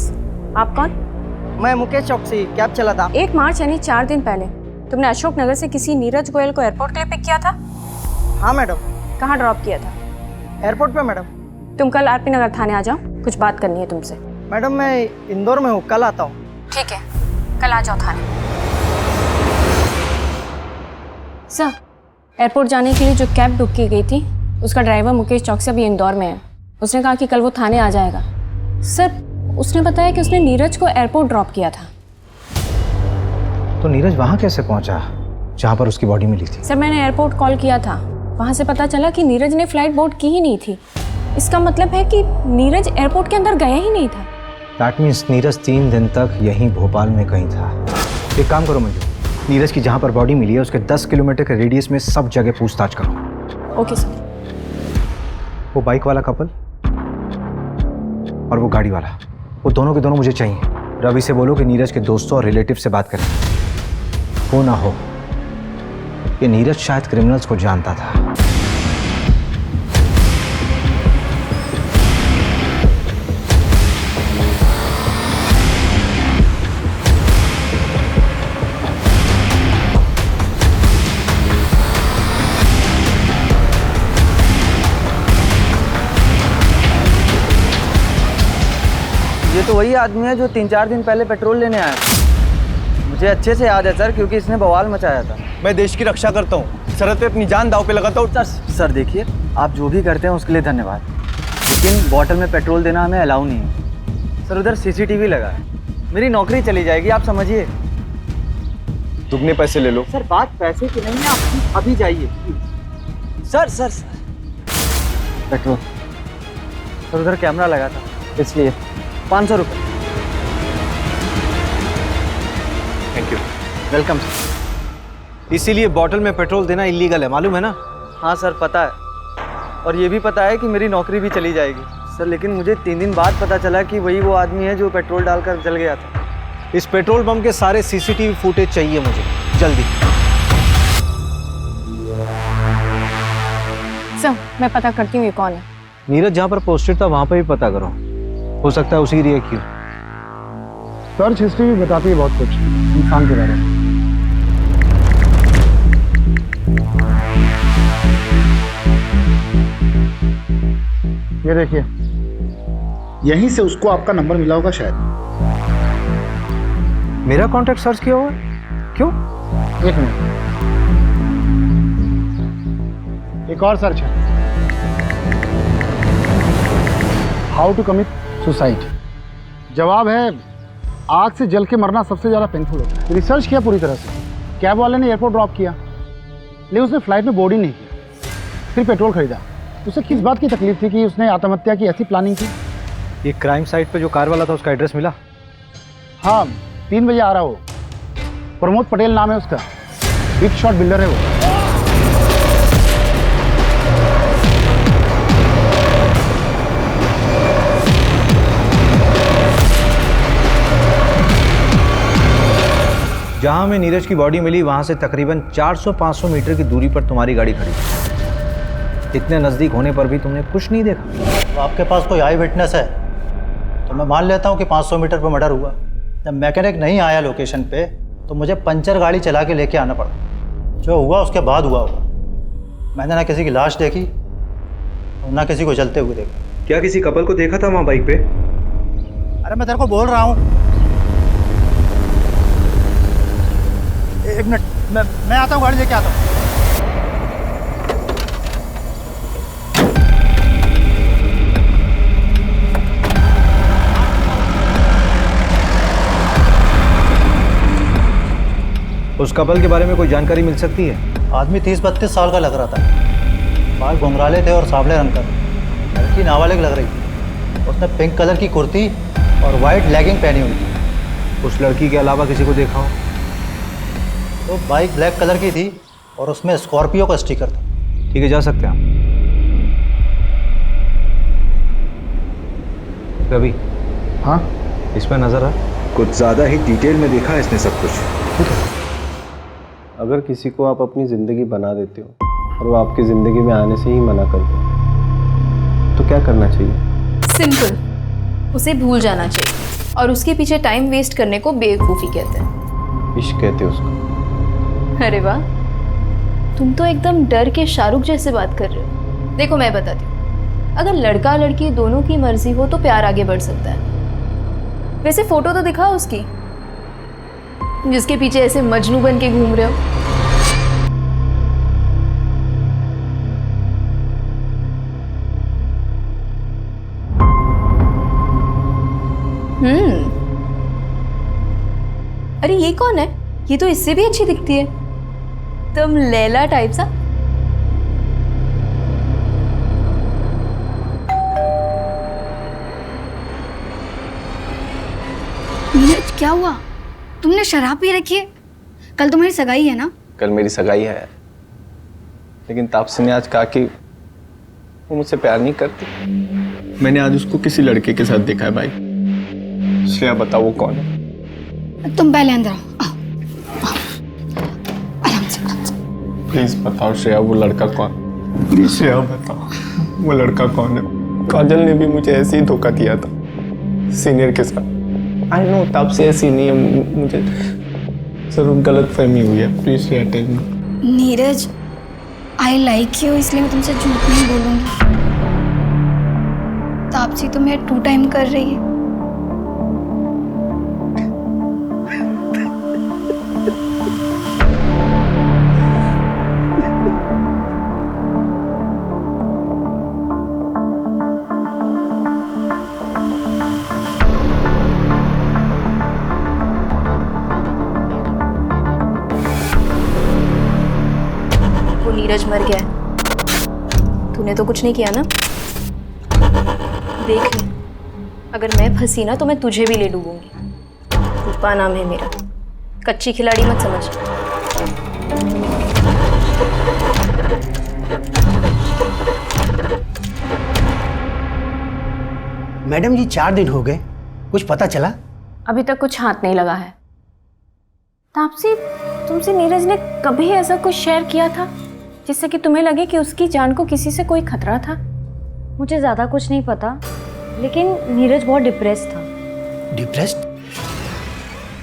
आप कौन? मैं मुकेश चौकसी, कैब चला था। 1 मार्च यानी 4 दिन पहले तुमने अशोक नगर से किसी नीरज गोयल को एयरपोर्ट के लिए पिक किया था? हाँ मैडम। कहाँ ड्रॉप किया था? एयरपोर्ट पे मैडम। तुम कल आरपी नगर थाने आ जाओ, कुछ बात करनी है तुमसे। मैडम मैं इंदौर में हूँ, कल आता हूँ। ठीक है, कल आ जाओ थाने। सर, एयरपोर्ट जाने के लिए जो कैब बुक की गई थी उसका ड्राइवर मुकेश चौकसी अभी इंदौर में है। उसने कहा कि कल वो थाने आ जाएगा। सर, उसने बताया कि उसने नीरज को एयरपोर्ट ड्रॉप किया था। तो नीरज वहाँ कैसे पहुँचा जहाँ पर उसकी बॉडी मिली थी? सर मैंने एयरपोर्ट कॉल किया था, वहाँ से पता चला कि नीरज ने फ्लाइट बोर्ड की ही नहीं थी। इसका मतलब है कि नीरज एयरपोर्ट के अंदर गया ही नहीं था। दैट मीन्स नीरज 3 दिन तक यहीं भोपाल में कहीं था। एक काम करो मंजू, नीरज की जहाँ पर बॉडी मिली है उसके 10 किलोमीटर के रेडियस में सब जगह पूछताछ करो। Okay sir. वो बाइक वाला कपल और वो गाड़ी वाला, वो दोनों के दोनों मुझे चाहिए। रवि से बोलो कि नीरज के दोस्तों और रिलेटिव से बात करें। वो ना हो ये नीरज शायद क्रिमिनल्स को जानता था। ये तो वही आदमी है जो 3-4 दिन पहले पेट्रोल लेने आया था। मुझे अच्छे से याद है सर, क्योंकि इसने बवाल मचाया था। मैं देश की रक्षा करता हूँ, सरहद पे अपनी जान दांव पे लगाता हूँ। सर देखिए, आप जो भी करते हैं उसके लिए धन्यवाद, लेकिन बॉटल में पेट्रोल देना हमें अलाउ नहीं है। सर उधर CCTV लगा है, मेरी नौकरी चली जाएगी, आप समझिए। दुगने पैसे ले लो। सर बात पैसे की नहीं है, आप अभी जाइए। Sir sir sir petrol sir उधर कैमरा लगा था इसलिए 500 रुपये। Thank you. Welcome sir. इसीलिए बॉटल में पेट्रोल देना इलीगल है, मालूम है ना? हाँ सर पता है, और ये भी पता है कि मेरी नौकरी भी चली जाएगी सर, लेकिन मुझे 3 दिन बाद पता चला कि वही वो आदमी है जो पेट्रोल डालकर जल गया था। इस पेट्रोल पंप के सारे CCTV फुटेज चाहिए मुझे, जल्दी। सर मैं पता करती हूँ ये कौन है। नीरज जहाँ पर पोस्टेड था वहाँ पर भी पता करो, हो सकता है उसी रिएक्ट किया। सर्च हिस्ट्री भी बताती है बहुत कुछ इंसान के बारे में। ये देखिए, यहीं से उसको आपका नंबर मिला होगा शायद। मेरा कांटेक्ट सर्च किया हुआ? क्यों? एक मिनट, एक और सर्च है, हाउ टू कमिट सुसाइड। जवाब है आग से जल के मरना सबसे ज़्यादा पेनफुल होता है। रिसर्च किया पूरी तरह से, कैब वाले ने एयरपोर्ट ड्रॉप किया, लेकिन उसने फ्लाइट में बोर्ड ही नहीं किया, फिर पेट्रोल खरीदा। उसे किस बात की तकलीफ थी कि उसने आत्महत्या की ऐसी प्लानिंग की? ये क्राइम साइट पे जो कार वाला था उसका एड्रेस मिला? हाँ 3 बजे आ रहा हो, प्रमोद पटेल नाम है उसका, बिग शॉट बिल्डर है वो। जहां हमें नीरज की बॉडी मिली वहां से तकरीबन 400-500 मीटर की दूरी पर तुम्हारी गाड़ी खड़ी थी। इतने नज़दीक होने पर भी तुमने कुछ नहीं देखा। तो आपके पास कोई आई विटनेस है तो मैं मान लेता हूँ कि 500 मीटर पर मर्डर हुआ। जब मैकेनिक नहीं आया लोकेशन पे तो मुझे पंचर गाड़ी चला के लेके आना पड़ा। जो हुआ उसके बाद हुआ होगा। मैंने ना किसी की लाश देखी और ना किसी को जलते हुए देखा। क्या किसी कपल को देखा था वहाँ बाइक पे? अरे मैं तेरे को बोल रहा हूँ, एक मिनट, मैं आता हूँ, गाड़ी लेके आता हूँ। उस कपल के बारे में कोई जानकारी मिल सकती है? आदमी 30-32 साल का लग रहा था, बाल घुंघराले थे और सांवले रंग का। लड़की नाबालिग लग रही थी। उसने पिंक कलर की कुर्ती और वाइट लेगिंग पहनी हुई थी। उस लड़की के अलावा किसी को देखा हो? तो बाइक ब्लैक कलर की थी और उसमें स्कॉर्पियो का स्टिकर था। ठीक है, जा सकते हैं हम। रवि। हाँ इसमें नजर आ कुछ ज़्यादा ही डिटेल में देखा है इसने सब कुछ। अगर किसी को आप अपनी ज़िंदगी बना देते हो और वो आपकी ज़िंदगी में आने से ही मना कर दे तो क्या करना चाहिए? सिंपल, उसे भूल जाना चाहिए और उसके पीछे टाइम वेस्ट करने को बेवकूफ़ी कहते हैं। इश्क कहते हैं उसको। अरे वाह, तुम तो एकदम डर के शाहरुख जैसे बात कर रहे हो। देखो मैं बताती हूँ, अगर लड़का लड़की दोनों की मर्जी हो तो प्यार आगे बढ़ सकता है। वैसे फोटो तो दिखाओ उसकी, जिसके पीछे ऐसे मजनू बन के घूम रहे हो। अरे ये कौन है? ये तो इससे भी अच्छी दिखती है, तुम लैला टाइप सा। नीरज क्या हुआ? तुमने शराब पी रखी है? कल तुम्हारी सगाई है ना? कल मेरी सगाई है, लेकिन तापसी ने आज कहा कि वो मुझसे प्यार नहीं करती। मैंने आज उसको किसी लड़के के साथ देखा है भाई। श्रेया बताओ वो कौन है? तुम पहले अंदर आओ। आराम से। प्लीज बताओ श्रेया वो लड़का कौन? प्लीज श्रेया बताओ वो लड़का कौन है? काजल ने भी मुझे ऐसे ही धोखा दिया था सीनियर के साथ। आई नो तापसी ऐसी नहीं है, मुझे जरूर गलत फहमी हुई है। Please Shreya tell me. Neeraj I like you, इसलिए मैं तुमसे झूठ नहीं बोलूंगी। तापसी तो मेरा 2 टाइम कर रही है। नीरज मर गया है, तूने तो कुछ नहीं किया ना? देख ले, अगर मैं फंसी ना तो मैं तुझे भी ले डूबूंगी। रूपा नाम है मेरा, कच्ची खिलाड़ी मत समझ। मैडम जी 4 दिन हो गए, कुछ पता चला? अभी तक कुछ हाथ नहीं लगा है। तापसी, तुमसे नीरज ने कभी ऐसा कुछ शेयर किया था जिससे कि तुम्हें लगे कि उसकी जान को किसी से कोई खतरा था? मुझे ज़्यादा कुछ नहीं पता, लेकिन नीरज बहुत डिप्रेस था। डिप्रेस्ड?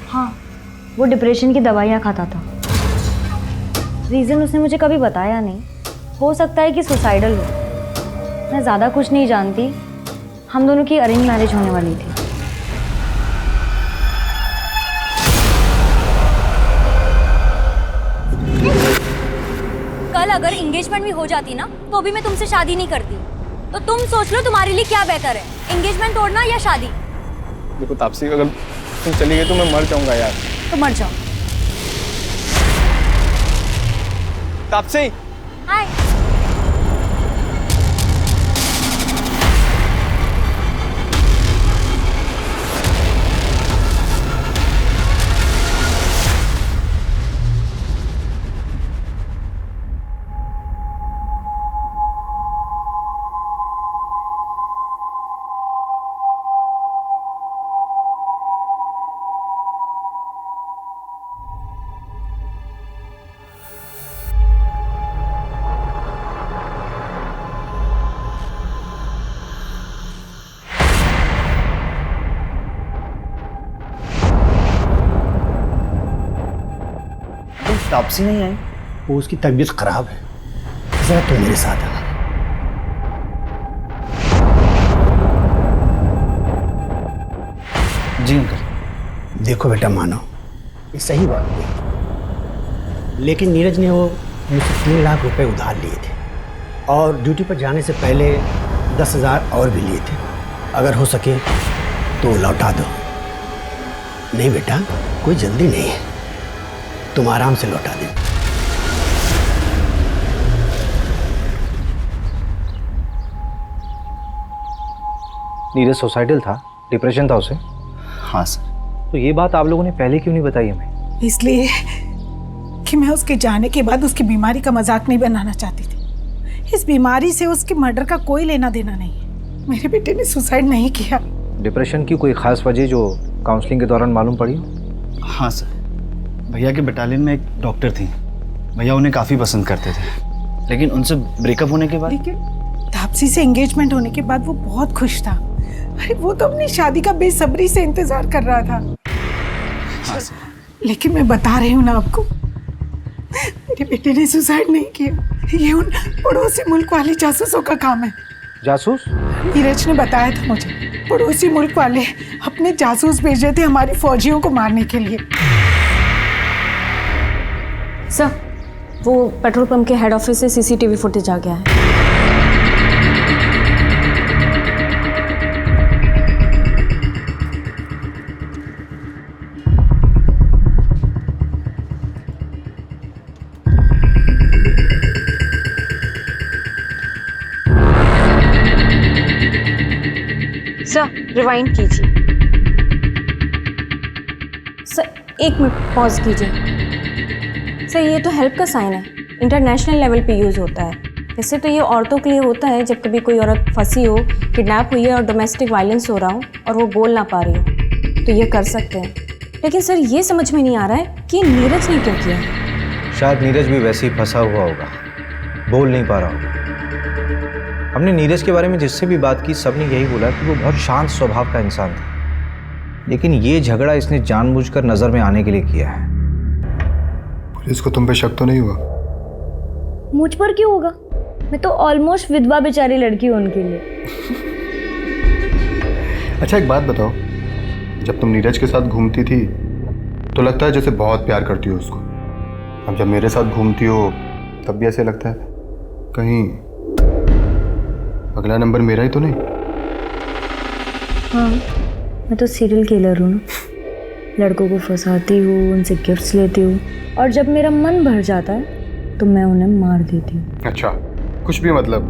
हाँ, वो डिप्रेशन की दवाइयाँ खाता था। रीज़न उसने मुझे कभी बताया नहीं। हो सकता है कि सुसाइडल हो। मैं ज़्यादा कुछ नहीं जानती। हम दोनों की अरेंज मैरिज होने वाली थी। कल अगर एंगेजमेंट भी हो जाती ना तो भी मैं तुमसे शादी नहीं करती। तो तुम सोच लो तुम्हारे लिए क्या बेहतर है, एंगेजमेंट तोड़ना या शादी? देखो तापसी, अगर तुम चली गई तो मैं मर जाऊंगा यार। तो मर जाओ। तापसी, हाय। तापसी नहीं आई? वो उसकी तबीयत खराब है, जरा तुम मेरे साथ आना। जी अंकल। देखो बेटा, मानो ये सही बात नहीं, लेकिन नीरज ने वो मुझसे 3 लाख रुपए उधार लिए थे और ड्यूटी पर जाने से पहले 10,000 और भी लिए थे। अगर हो सके तो लौटा दो। नहीं बेटा, कोई जल्दी नहीं है, तुम आराम से लौटा दे। नीरज सुसाइडल था, डिप्रेशन था उसे? हाँ सर। तो ये बात आप लोगों ने पहले क्यों नहीं बताई हमें? इसलिए कि मैं उसके जाने के बाद उसकी बीमारी का मजाक नहीं बनाना चाहती थी। इस बीमारी से उसके मर्डर का कोई लेना देना नहीं है। मेरे बेटे ने सुसाइड नहीं किया। डिप्रेशन की कोई खास वजह जो काउंसलिंग के दौरान मालूम पड़ी? हाँ सर, भैया के बटालियन में एक डॉक्टर थी। भैया उन्हें काफ़ी पसंद करते थे, लेकिन उनसे ब्रेकअप होने के बाद। लेकिन तापसी से एंगेजमेंट होने के बाद वो बहुत खुश था। अरे वो तो अपनी शादी का बेसब्री से इंतजार कर रहा था। हाँ लेकिन मैं बता रही हूँ ना आपको, मेरे बेटे ने सुसाइड नहीं किया। ये उन पड़ोसी मुल्क वाले जासूसों का काम है। जासूस? नीरज ने बताया था मुझे, पड़ोसी मुल्क वाले अपने जासूस भेजे थे हमारी फौजियों को मारने के लिए। सर, वो पेट्रोल पंप के हेड ऑफिस से सीसीटीवी फुटेज आ गया है। सर रिवाइंड कीजिए। सर 1 मिनट पॉज कीजिए। सर ये तो हेल्प का साइन है, इंटरनेशनल लेवल पे यूज़ होता है। वैसे तो ये औरतों के लिए होता है जब कभी कोई औरत फंसी हो, किडनैप हुई है और डोमेस्टिक वायलेंस हो रहा हो और वो बोल ना पा रही हो, तो ये कर सकते हैं। लेकिन सर ये समझ में नहीं आ रहा है कि नीरज ने क्यों किया। शायद नीरज भी वैसे ही फंसा हुआ होगा, बोल नहीं पा रहा होगा। हमने नीरज के बारे में जिससे भी बात की सबने यही बोला कि वो बहुत शांत स्वभाव का इंसान था, लेकिन ये झगड़ा इसने जानबूझकर नजर में आने के लिए किया है। पुलिस को तुम पे शक तो नहीं हुआ? मुझ पर क्यों होगा, मैं तो ऑलमोस्ट विधवा बेचारी लड़की हूँ उनके लिए। अच्छा एक बात बताओ, जब तुम नीरज के साथ घूमती थी तो लगता है जैसे बहुत प्यार करती हो उसको, अब जब मेरे साथ घूमती हो तब भी ऐसे लगता है कहीं अगला नंबर मेरा ही तो नहीं? हाँ, मैं तो सीरियल किलर हूँ ना, लड़कों को फंसाती हूँ, उनसे गिफ्ट्स लेती हूँ और जब मेरा मन भर जाता है तो मैं उन्हें मार देती हूँ। अच्छा, कुछ भी मतलब?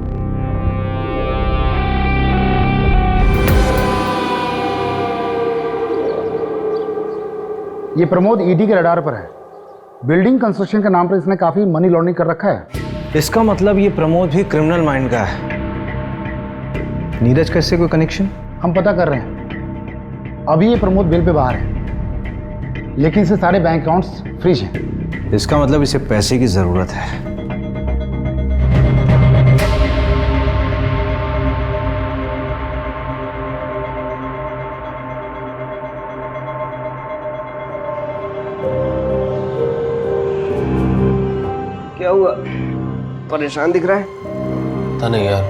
ये प्रमोद ईडी के रडार पर है। बिल्डिंग कंस्ट्रक्शन के नाम पर इसने काफी मनी लॉन्ड्रिंग कर रखा है। इसका मतलब ये प्रमोद भी क्रिमिनल माइंड का है। नीरज का इससे कोई कनेक्शन? हम पता कर रहे हैं। अभी ये प्रमोद बेल पे बाहर है, लेकिन इसे सारे बैंक अकाउंट्स फ्रीज हैं। इसका मतलब इसे पैसे की जरूरत है। क्या हुआ, परेशान दिख रहा है? पता नहीं यार,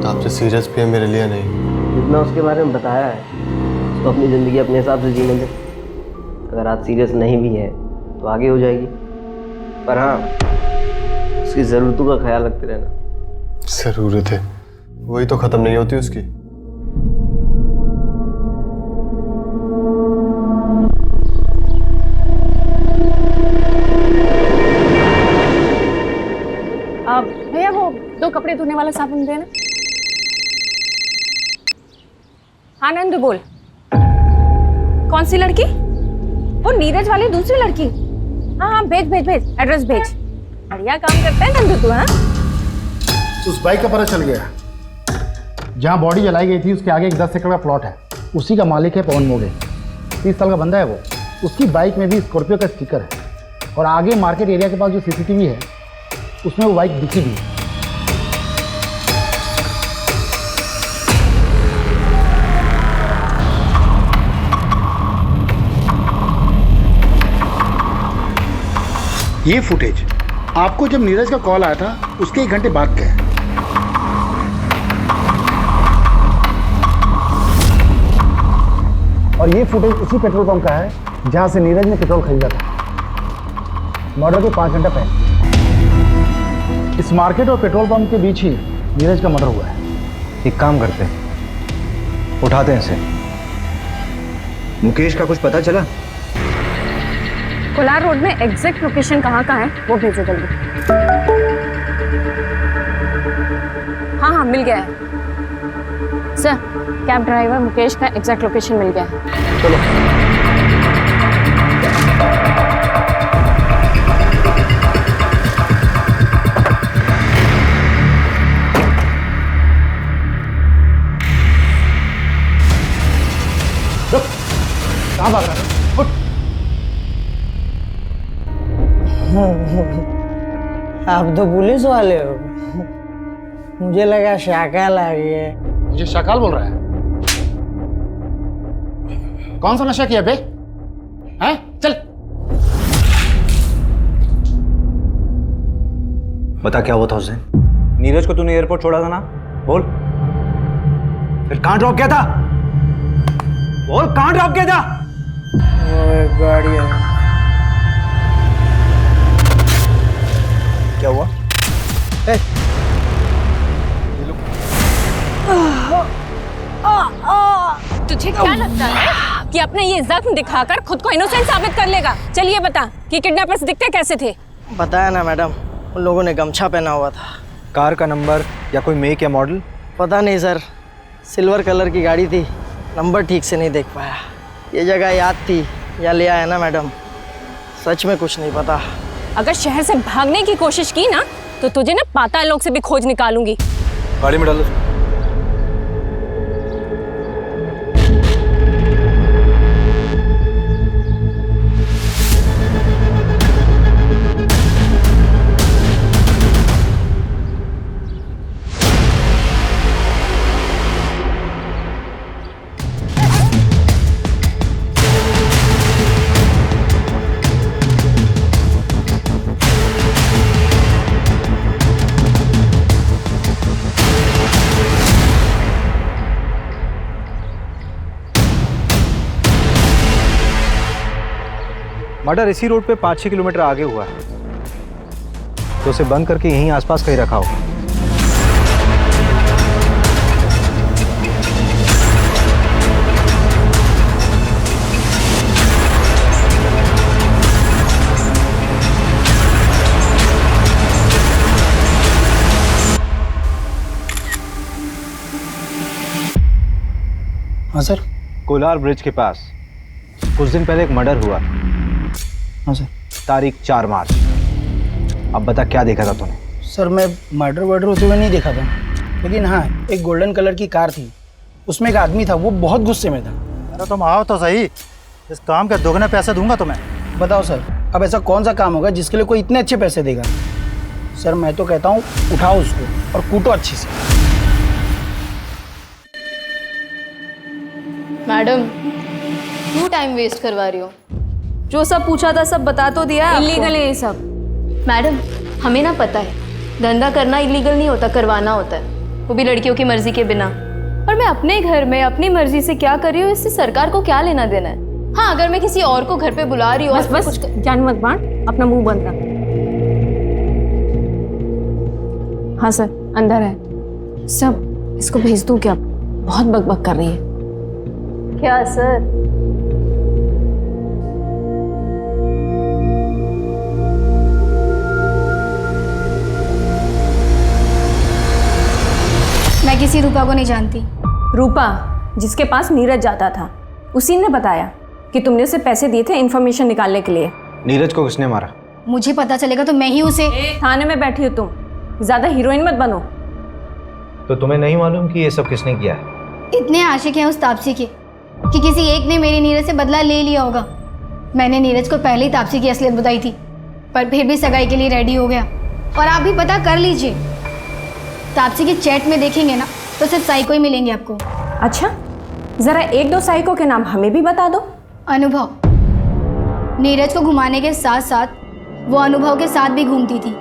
तो आपसे सीरियस भी है मेरे लिए नहीं। जितना उसके बारे में बताया है उसको अपनी ज़िंदगी अपने हिसाब से जीने दे। अगर आज सीरियस नहीं भी है तो आगे हो जाएगी, पर हाँ उसकी ज़रूरतों का ख्याल रखते रहना। ज़रूरत है, वही तो ख़त्म नहीं होती उसकी। भैया वो 2 कपड़े धोने वाला साबुन देना। हाँ नंदू बोल। कौन सी लड़की? वो नीरज वाली दूसरी लड़की? हाँ हाँ भेज भेज भेज, एड्रेस भेज। बढ़िया काम करता है नंदू तू। हाँ उस बाइक का पता चल गया, जहाँ बॉडी जलाई गई थी उसके आगे एक 10 एकड़ का प्लॉट है। उसी का मालिक है पवन मोगे, 30 साल का बंदा है वो। उसकी बाइक में भी स्कॉर्पियो का स्टिकर है और आगे मार्केट एरिया के पास जो सीसीटीवी है उसमें वो बाइक दिखी भी है। ये फुटेज आपको जब नीरज का कॉल आया था उसके 1 घंटे बाद का है। और ये फुटेज उसी पेट्रोल पंप का है जहां से नीरज ने पेट्रोल खरीदा था मर्डर के 5 घंटा पहले। इस मार्केट और पेट्रोल पंप के बीच ही नीरज का मर्डर हुआ है। एक काम करते हैं, उठाते हैं इसे। मुकेश का कुछ पता चला? कोलार रोड में एग्जैक्ट लोकेशन कहाँ का है वो भेजो जल्दी। हाँ हाँ मिल गया है सर, कैब ड्राइवर मुकेश का एग्जैक्ट लोकेशन मिल गया है। चलो कहाँ भाग रहा है? आप तो पुलिस वाले हो, मुझे लगा शाकाल आ गया। मुझे शाकाल बोल रहा है? कौन सा नशा किया बे? हैं? चल बता क्या हुआ था उस दिन? नीरज को तूने एयरपोर्ट छोड़ा था ना, बोल। फिर कहां ड्रॉप किया था? बोल कहां ड्रॉप किया था? गाड़ी क्या हुआ? तुझे क्या लगता है कि अपने ये जख्म दिखाकर खुद को इनोसेंट साबित कर लेगा? चलिए बता कि किडनैपर्स दिखते कैसे थे? बताया ना मैडम, उन लोगों ने गमछा पहना हुआ था। कार का नंबर या कोई मेक या मॉडल? पता नहीं सर, सिल्वर कलर की गाड़ी थी, नंबर ठीक से नहीं देख पाया। ये जगह याद थी या ले आया ना मैडम, सच में कुछ नहीं पता। अगर शहर से भागने की कोशिश की ना तो तुझे ना पाताल लोक से भी खोज निकालूंगी। गाड़ी में डालो। मर्डर इसी रोड पे 5-6 किलोमीटर आगे हुआ है, तो उसे बंद करके यहीं आसपास कहीं रखा होगा। हाँ सर। कोलार ब्रिज के पास कुछ दिन पहले एक मर्डर हुआ। हाँ सर। तारीख 4 मार्च। अब बता क्या देखा था तूने? सर मैं मर्डर वर्डर होते हुए नहीं देखा था, लेकिन हाँ एक गोल्डन कलर की कार थी, उसमें एक आदमी था, वो बहुत गुस्से में था। अरे तुम आओ तो सही, इस काम के दोगुने पैसे दूंगा तुम्हें। बताओ सर, अब ऐसा कौन सा काम होगा जिसके लिए कोई इतने अच्छे पैसे देगा? सर मैं तो कहता हूँ उठाओ उसको और कूटो अच्छी से। मैडम क्यों टाइम वेस्ट करवा रही हो? जो सब पूछा था सब बता तो दिया। इलीगल है ये सब। मैडम हमें ना पता है, धंधा करना इलीगल नहीं होता, करवाना होता है, वो भी लड़कियों की मर्जी के बिना। और मैं अपने घर में अपनी मर्जी से क्या कर रही हूँ, इससे सरकार को क्या लेना देना है? हाँ अगर मैं किसी और को घर पे बुला रही हूँ, बस कुछ जान मत बांट, अपना मुंह बंद रख। हाँ सर अंदर है सब, इसको भेज दूं क्या? बहुत बकबक कर रही है। क्या सर? मैं किसी रूपा को नहीं जानती। रूपा जिसके पास नीरज जाता था, उसी ने बताया कि तुमने उसे पैसे दिए थे इन्फॉर्मेशन निकालने के लिए। नीरज को किसने मारा? मुझे पता चलेगा तो मैं ही उसे। थाने में बैठी हो तुम, ज्यादा हीरोइन मत बनो। तो तुम्हें नहीं मालूम कि ये सब किसने किया है? इतने आशिक हैं उस तापसी के कि किसी एक ने मेरी नीरज से बदला ले लिया होगा। मैंने नीरज को पहले ही तापसी की असलियत बताई थी, पर फिर भी सगाई के लिए रेडी हो गया। और आप भी पता कर लीजिए, तापसी की चैट में देखेंगे ना तो सिर्फ साइको ही मिलेंगे आपको। अच्छा जरा 1-2 साइको के नाम हमें भी बता दो। अनुभव, नीरज को घुमाने के साथ साथ वो अनुभव के साथ भी घूमती थी।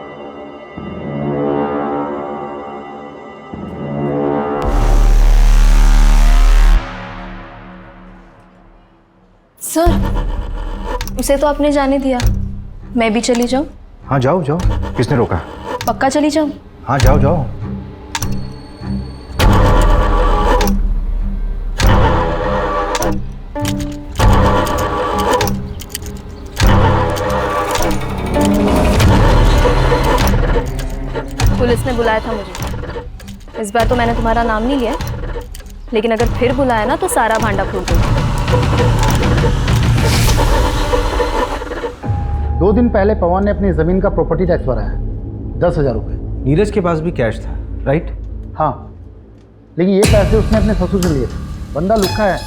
सर उसे तो आपने जाने दिया, मैं भी चली जाऊं? हाँ जाओ जाओ, किसने रोका? पक्का चली जाऊं? हाँ जाओ जाओ। पुलिस ने बुलाया था मुझे। इस बार तो मैंने तुम्हारा नाम नहीं लिया, लेकिन अगर फिर बुलाया ना तो सारा भांडा फूट दूंगा। 2 दिन पहले पवन ने अपनी जमीन का प्रॉपर्टी टैक्स भराया, 10,000 रुपये। नीरज के पास भी कैश था, राइट? हाँ, लेकिन ये पैसे उसने अपने ससुर से लिए थे। बंदा लुक्खा है,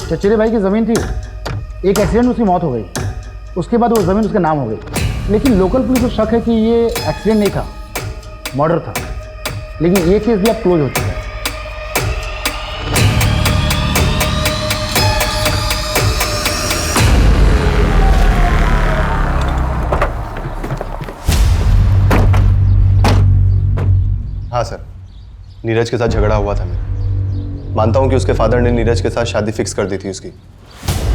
चचेरे भाई की ज़मीन थी, एक एक्सीडेंट में उसकी मौत हो गई, उसके बाद वो ज़मीन उसके नाम हो गई। लेकिन लोकल पुलिस को शक है कि ये एक्सीडेंट नहीं था, मर्डर था। लेकिन ये केस भी अब क्लोज हो चुका है। हाँ सर, नीरज के साथ झगड़ा हुआ था मेरा। मानता हूँ कि उसके फादर ने नीरज के साथ शादी फिक्स कर दी थी उसकी।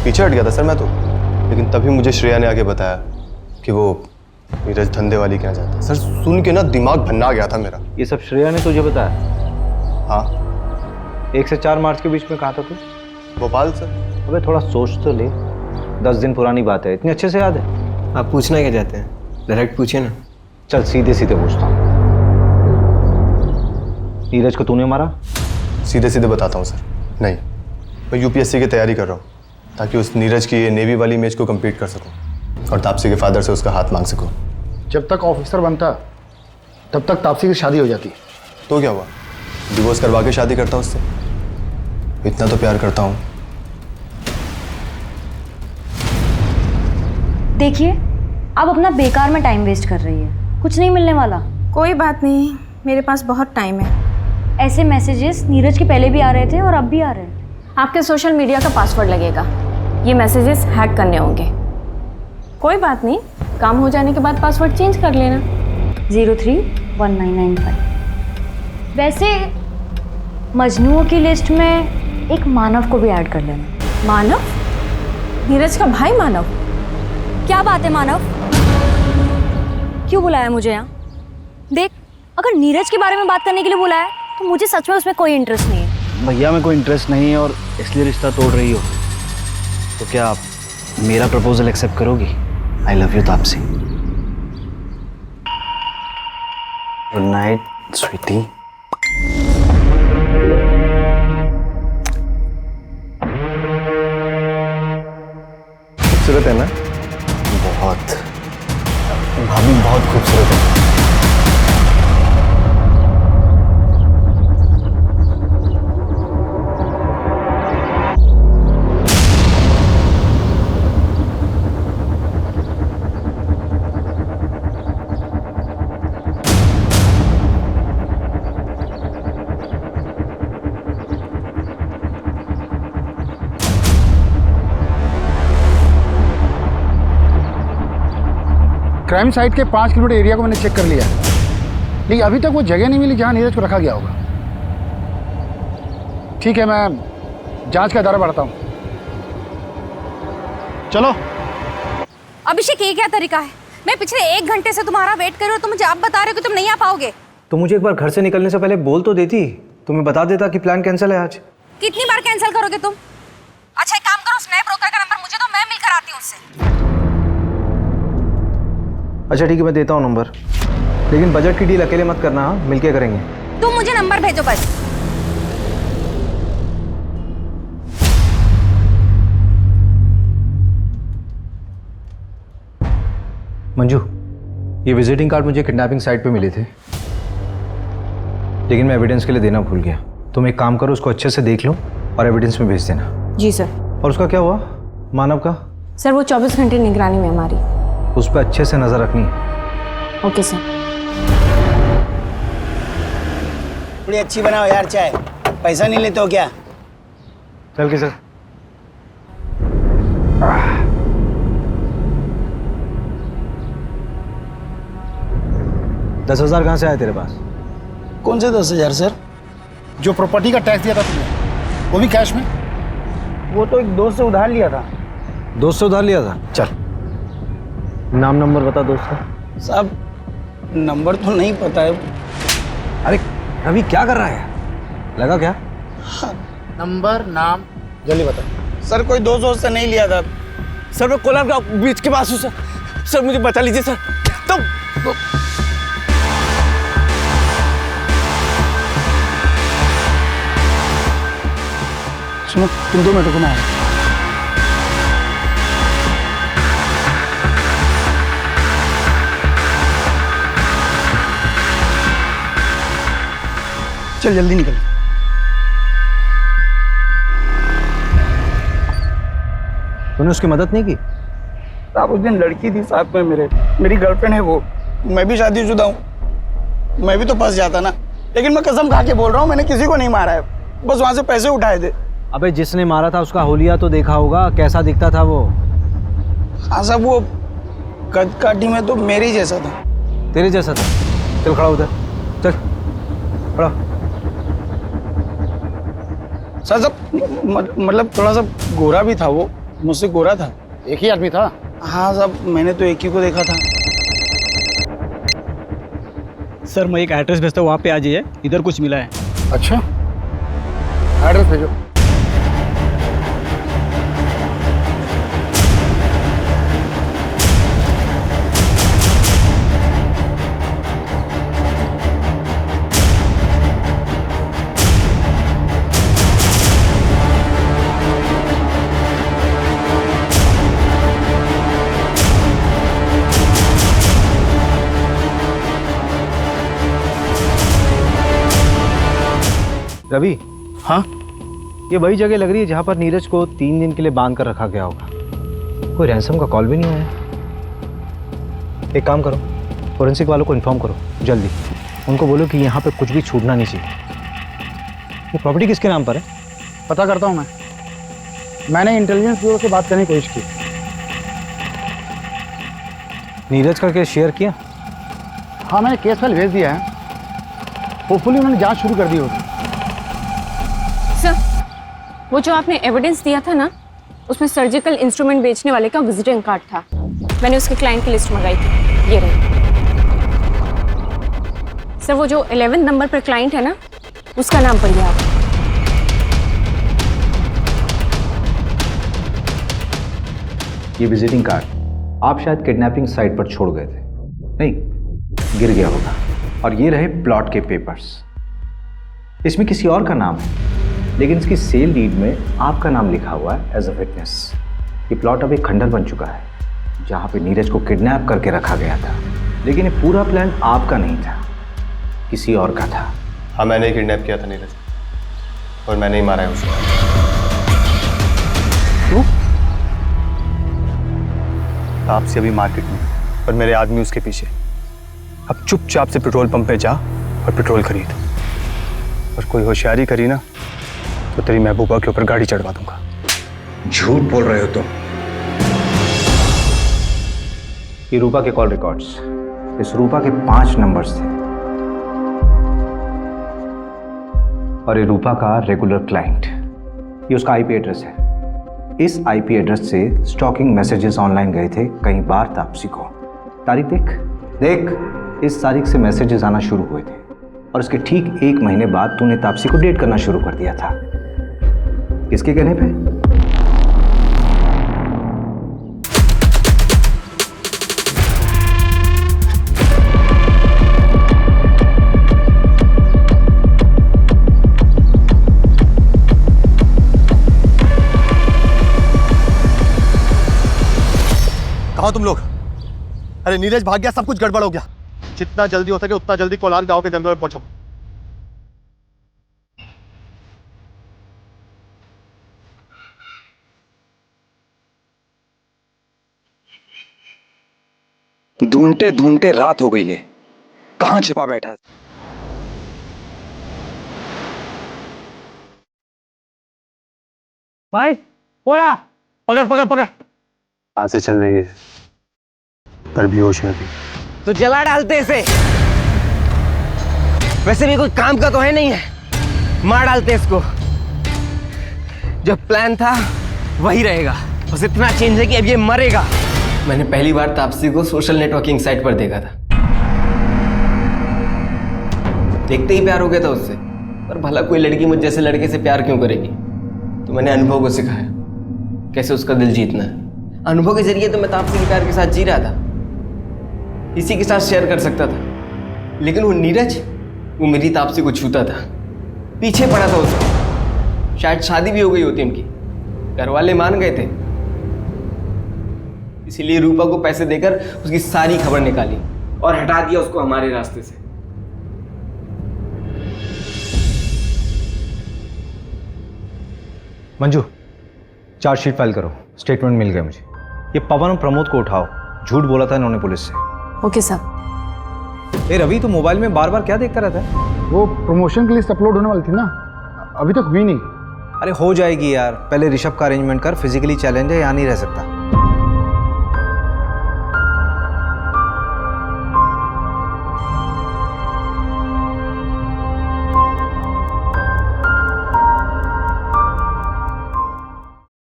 पीछे हट गया था सर मैं तो, लेकिन तभी मुझे श्रेया ने आके बताया कि वो नीरज धंधे वाली क्या जाता है। सर सुन के ना दिमाग भन्ना गया था मेरा। ये सब श्रेया ने तुझे बताया? हाँ। 1 से 4 मार्च के बीच में कहाँ था तू? भोपाल सर। अबे थोड़ा सोच तो ले, 10 दिन पुरानी बात है, इतनी अच्छे से याद है? आप पूछना क्या चाहते हैं, डायरेक्ट पूछिए ना। चल सीधे सीधे पूछता हूँ, नीरज को तूने मारा? सीधे सीधे बताता हूँ सर, नहीं। मैं यूपीएससी की तैयारी कर रहा हूँ ताकि उस नीरज की ये नेवी वाली इमेज को कंप्लीट कर सकूँ और तापसी के फादर से उसका हाथ मांग सकूँ। जब तक ऑफिसर बनता तब तक तापसी की शादी हो जाती। तो क्या हुआ, डिवोर्स करवा के शादी करता उससे? इतना तो प्यार करता हूँ। देखिए, आप अपना बेकार में टाइम वेस्ट कर रही है, कुछ नहीं मिलने वाला। कोई बात नहीं, मेरे पास बहुत टाइम है। ऐसे मैसेजेस नीरज के पहले भी आ रहे थे और अब भी आ रहे हैं। आपके सोशल मीडिया का पासवर्ड लगेगा, ये मैसेजेस हैक करने होंगे। कोई बात नहीं, काम हो जाने के बाद पासवर्ड चेंज कर लेना। 031995। वैसे मजनुओं की लिस्ट में एक मानव को भी ऐड कर लेना। मानव? नीरज का भाई मानव? क्या बात है मानव, क्यों बुलाया मुझे यहाँ? देख, अगर नीरज के बारे में बात करने के लिए बुलाया तो मुझे सच में उसमें कोई इंटरेस्ट नहीं है। भैया में कोई इंटरेस्ट नहीं है और इसलिए रिश्ता तोड़ रही हो, तो क्या आप मेरा प्रपोजल एक्सेप्ट करोगी? I love you Tapsee. Good night sweetie. खूबसूरत है ना? बहुत। भाभी बहुत खूबसूरत है। क्राइम साइट के 5 किलोमीटर एरिया को मैंने चेक कर लिया, लेकिन अभी तक वो जगह नहीं मिली जहां नीरज को रखा गया होगा। ठीक है, मैं जांच का दायरा बढ़ाता हूं। चलो। अभिषेक, ये क्या तरीका है? मैं पिछले 1 घंटे से तुम्हारा वेट कर रही हूँ, तो मुझे अब बता रहे हो कि तुम नहीं आ पाओगे। तो मुझे एक बार घर से निकलने से पहले बोल तो देती, तुम्हें बता देता कि प्लान कैंसिल है आज। कितनी बार कैंसिल करोगे तुम? अच्छा, एक काम करो, स्नैप ब्रोकर का नंबर मुझे दो, मैं मिलकर आती हूँ उससे। अच्छा ठीक है, मैं देता हूँ नंबर, लेकिन बजट की डील अकेले मत करना, हाँ? मिलके करेंगे। तुम मुझे नंबर भेजो बस। मंजू, ये विजिटिंग कार्ड मुझे किडनैपिंग साइट पे मिले थे, लेकिन मैं एविडेंस के लिए देना भूल गया। तुम एक काम करो, उसको अच्छे से देख लो और एविडेंस में भेज देना। जी सर। और उसका क्या हुआ, मानव का? सर, वो 24 घंटे निगरानी में हमारी। उस पर अच्छे से नजर रखनी है। Okay sir. बड़ी अच्छी बनाओ यार चाय, पैसा नहीं लेते हो क्या? चल के सर। $10,000 कहाँ से आए तेरे पास? कौन से 10,000 सर? जो प्रॉपर्टी का टैक्स दिया था तुमने, वो भी कैश में? वो तो एक दोस्त से उधार लिया था। दोस्त से उधार लिया था? चल, नाम नंबर बता दोस्त का। साहब, नंबर तो नहीं पता है। अरे रवि, क्या कर रहा है? लगा क्या? नंबर, नाम जल्दी बता। सर, कोई दोस्त से नहीं लिया था। सर, मैं कोलार का बीच के पास हूँ सर। सर मुझे बचा लीजिए सर। तुम सुनो, तुम 2 मिनट को मैं आया। चल जल्दी निकल। तूने उसकी मदद नहीं की? साहब, उस दिन लड़की थी साथ में मेरी गर्लफ्रेंड है वो। मैं भी शादीशुदा हूँ, मैं भी तो फंस जाता ना। लेकिन मैं कसम खा के बोल रहा हूँ, मैंने किसी को नहीं मारा है, बस वहां से पैसे उठाए थे। अबे जिसने मारा था उसका होलिया तो देखा होगा, कैसा दिखता था वो? हाँ साहब, वो कद काठी में तो मेरे ही जैसा था। तेरे जैसा था? चल खड़ा उधर, चल खड़ा। सर मतलब थोड़ा सा गोरा भी था वो, मुझसे गोरा था। एक ही आदमी था? हाँ साहब, मैंने तो एक ही को देखा था। सर, मैं एक एड्रेस भेजता हूँ, वहाँ पे आ जाइए, इधर कुछ मिला है। अच्छा, एड्रेस भेजो। रवि, हाँ, ये वही जगह लग रही है जहाँ पर नीरज को 3 दिन के लिए बांध कर रखा गया होगा। कोई रैंसम का कॉल भी नहीं आया। एक काम करो, फोरेंसिक वालों को इन्फॉर्म करो जल्दी। उनको बोलो कि यहाँ पे कुछ भी छूटना नहीं चाहिए। ये प्रॉपर्टी किसके नाम पर है? पता करता हूँ मैंने इंटेलिजेंस ब्यूरो से बात करने की कोशिश की। नीरज का केस शेयर किया? हाँ, मैंने केस फाइल भेज दिया है। होपफुली उन्होंने जांच शुरू कर दी होगी। सर, वो जो आपने एविडेंस दिया था ना, उसमें सर्जिकल इंस्ट्रूमेंट बेचने वाले का विजिटिंग कार्ड था। मैंने उसके क्लाइंट की लिस्ट मंगाई थी, ये रही। सर, वो जो 11 नंबर पर क्लाइंट है ना, उसका नाम पढ़िए आप। ये विजिटिंग कार्ड आप शायद किडनैपिंग साइट पर छोड़ गए थे। नहीं, गिर गया होगा। और ये रहे प्लॉट के पेपर्स। इसमें किसी और का नाम है, लेकिन इसकी सेल डीड में आपका नाम लिखा हुआ है एज अ विटनेस। ये प्लॉट अब एक खंडर बन चुका है जहाँ पे नीरज को किडनैप करके रखा गया था। लेकिन ये पूरा प्लान आपका नहीं था, किसी और का था। हाँ, मैंने ही किडनैप किया था नीरज, और मैंने ही मारा है उसे। क्यों? तापसी अभी मार्केट में, और मेरे आदमी उसके पीछे। अब चुपचाप से पेट्रोल पंप पे जा और पेट्रोल खरीद। और कोई होशियारी करी ना तो तेरी महबूबा के ऊपर गाड़ी चढ़वा दूंगा। झूठ बोल रहे हो तुम। ये रूपा के कॉल रिकॉर्ड्स, इस रूपा के 5 नंबर्स थे, और ये रूपा का रेगुलर क्लाइंट। ये उसका आईपी एड्रेस है। इस आईपी एड्रेस से स्टॉकिंग मैसेजेस ऑनलाइन गए थे कई बार तापसी को। तारीख देख, इस तारीख से मैसेजेस आना शुरू हुए थे, और इसके ठीक 1 महीने बाद तूने तापसी को डेट करना शुरू कर दिया था। किसके कहने पे? कहाँ तुम लोग? अरे नीरज भाग गया, सब कुछ गड़बड़ हो गया। जितना जल्दी हो सके उतना जल्दी कोलार गांव के जंगल में पहुंचो। ढूंढते ढूंढते रात हो गई है, कहाँ छिपा बैठा है? भाई, बोला, पकड़। आज से चल रही है, पर भी होश में थी। तो जला डालते इसे। वैसे भी कोई काम का तो है नहीं है, मार डालते इसको। जो प्लान था वही रहेगा, बस इतना चेंज है कि अब ये मरेगा। मैंने पहली बार तापसी को सोशल नेटवर्किंग साइट पर देखा था। देखते ही प्यार हो गया था उससे। पर भला कोई लड़की मुझ जैसे लड़के से प्यार क्यों करेगी? तो मैंने अनुभव को सिखाया कैसे उसका दिल जीतना है। अनुभव के जरिए तो मैं तापसी के प्यार के साथ जी रहा था, इसी के साथ शेयर कर सकता था। लेकिन वो नीरज, वो मेरी तापसी को छूता था, पीछे पड़ा था उसका। शायद शादी भी हो गई होती उनकी, घर वाले मान गए थे। इसीलिए रूपा को पैसे देकर उसकी सारी खबर निकाली और हटा दिया उसको हमारे रास्ते से। मंजू, चार्जशीट फाइल करो। स्टेटमेंट मिल गया मुझे। ये पवन और प्रमोद को उठाओ, झूठ बोला था इन्होंने पुलिस से। ओके साहब। ए रवि, तो मोबाइल में बार बार क्या देखता रहता है? वो प्रमोशन की लिस्ट अपलोड होने वाली थी ना, अभी तक हुई नहीं। अरे हो जाएगी यार, पहले ऋषभ का अरेंजमेंट कर। फिजिकली चैलेंज है, यहाँ नहीं रह सकता।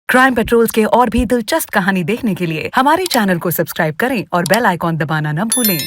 क्राइम पेट्रोल्स के और भी दिलचस्प कहानी देखने के लिए हमारे चैनल को सब्सक्राइब करें और बेल आइकॉन दबाना न भूलें।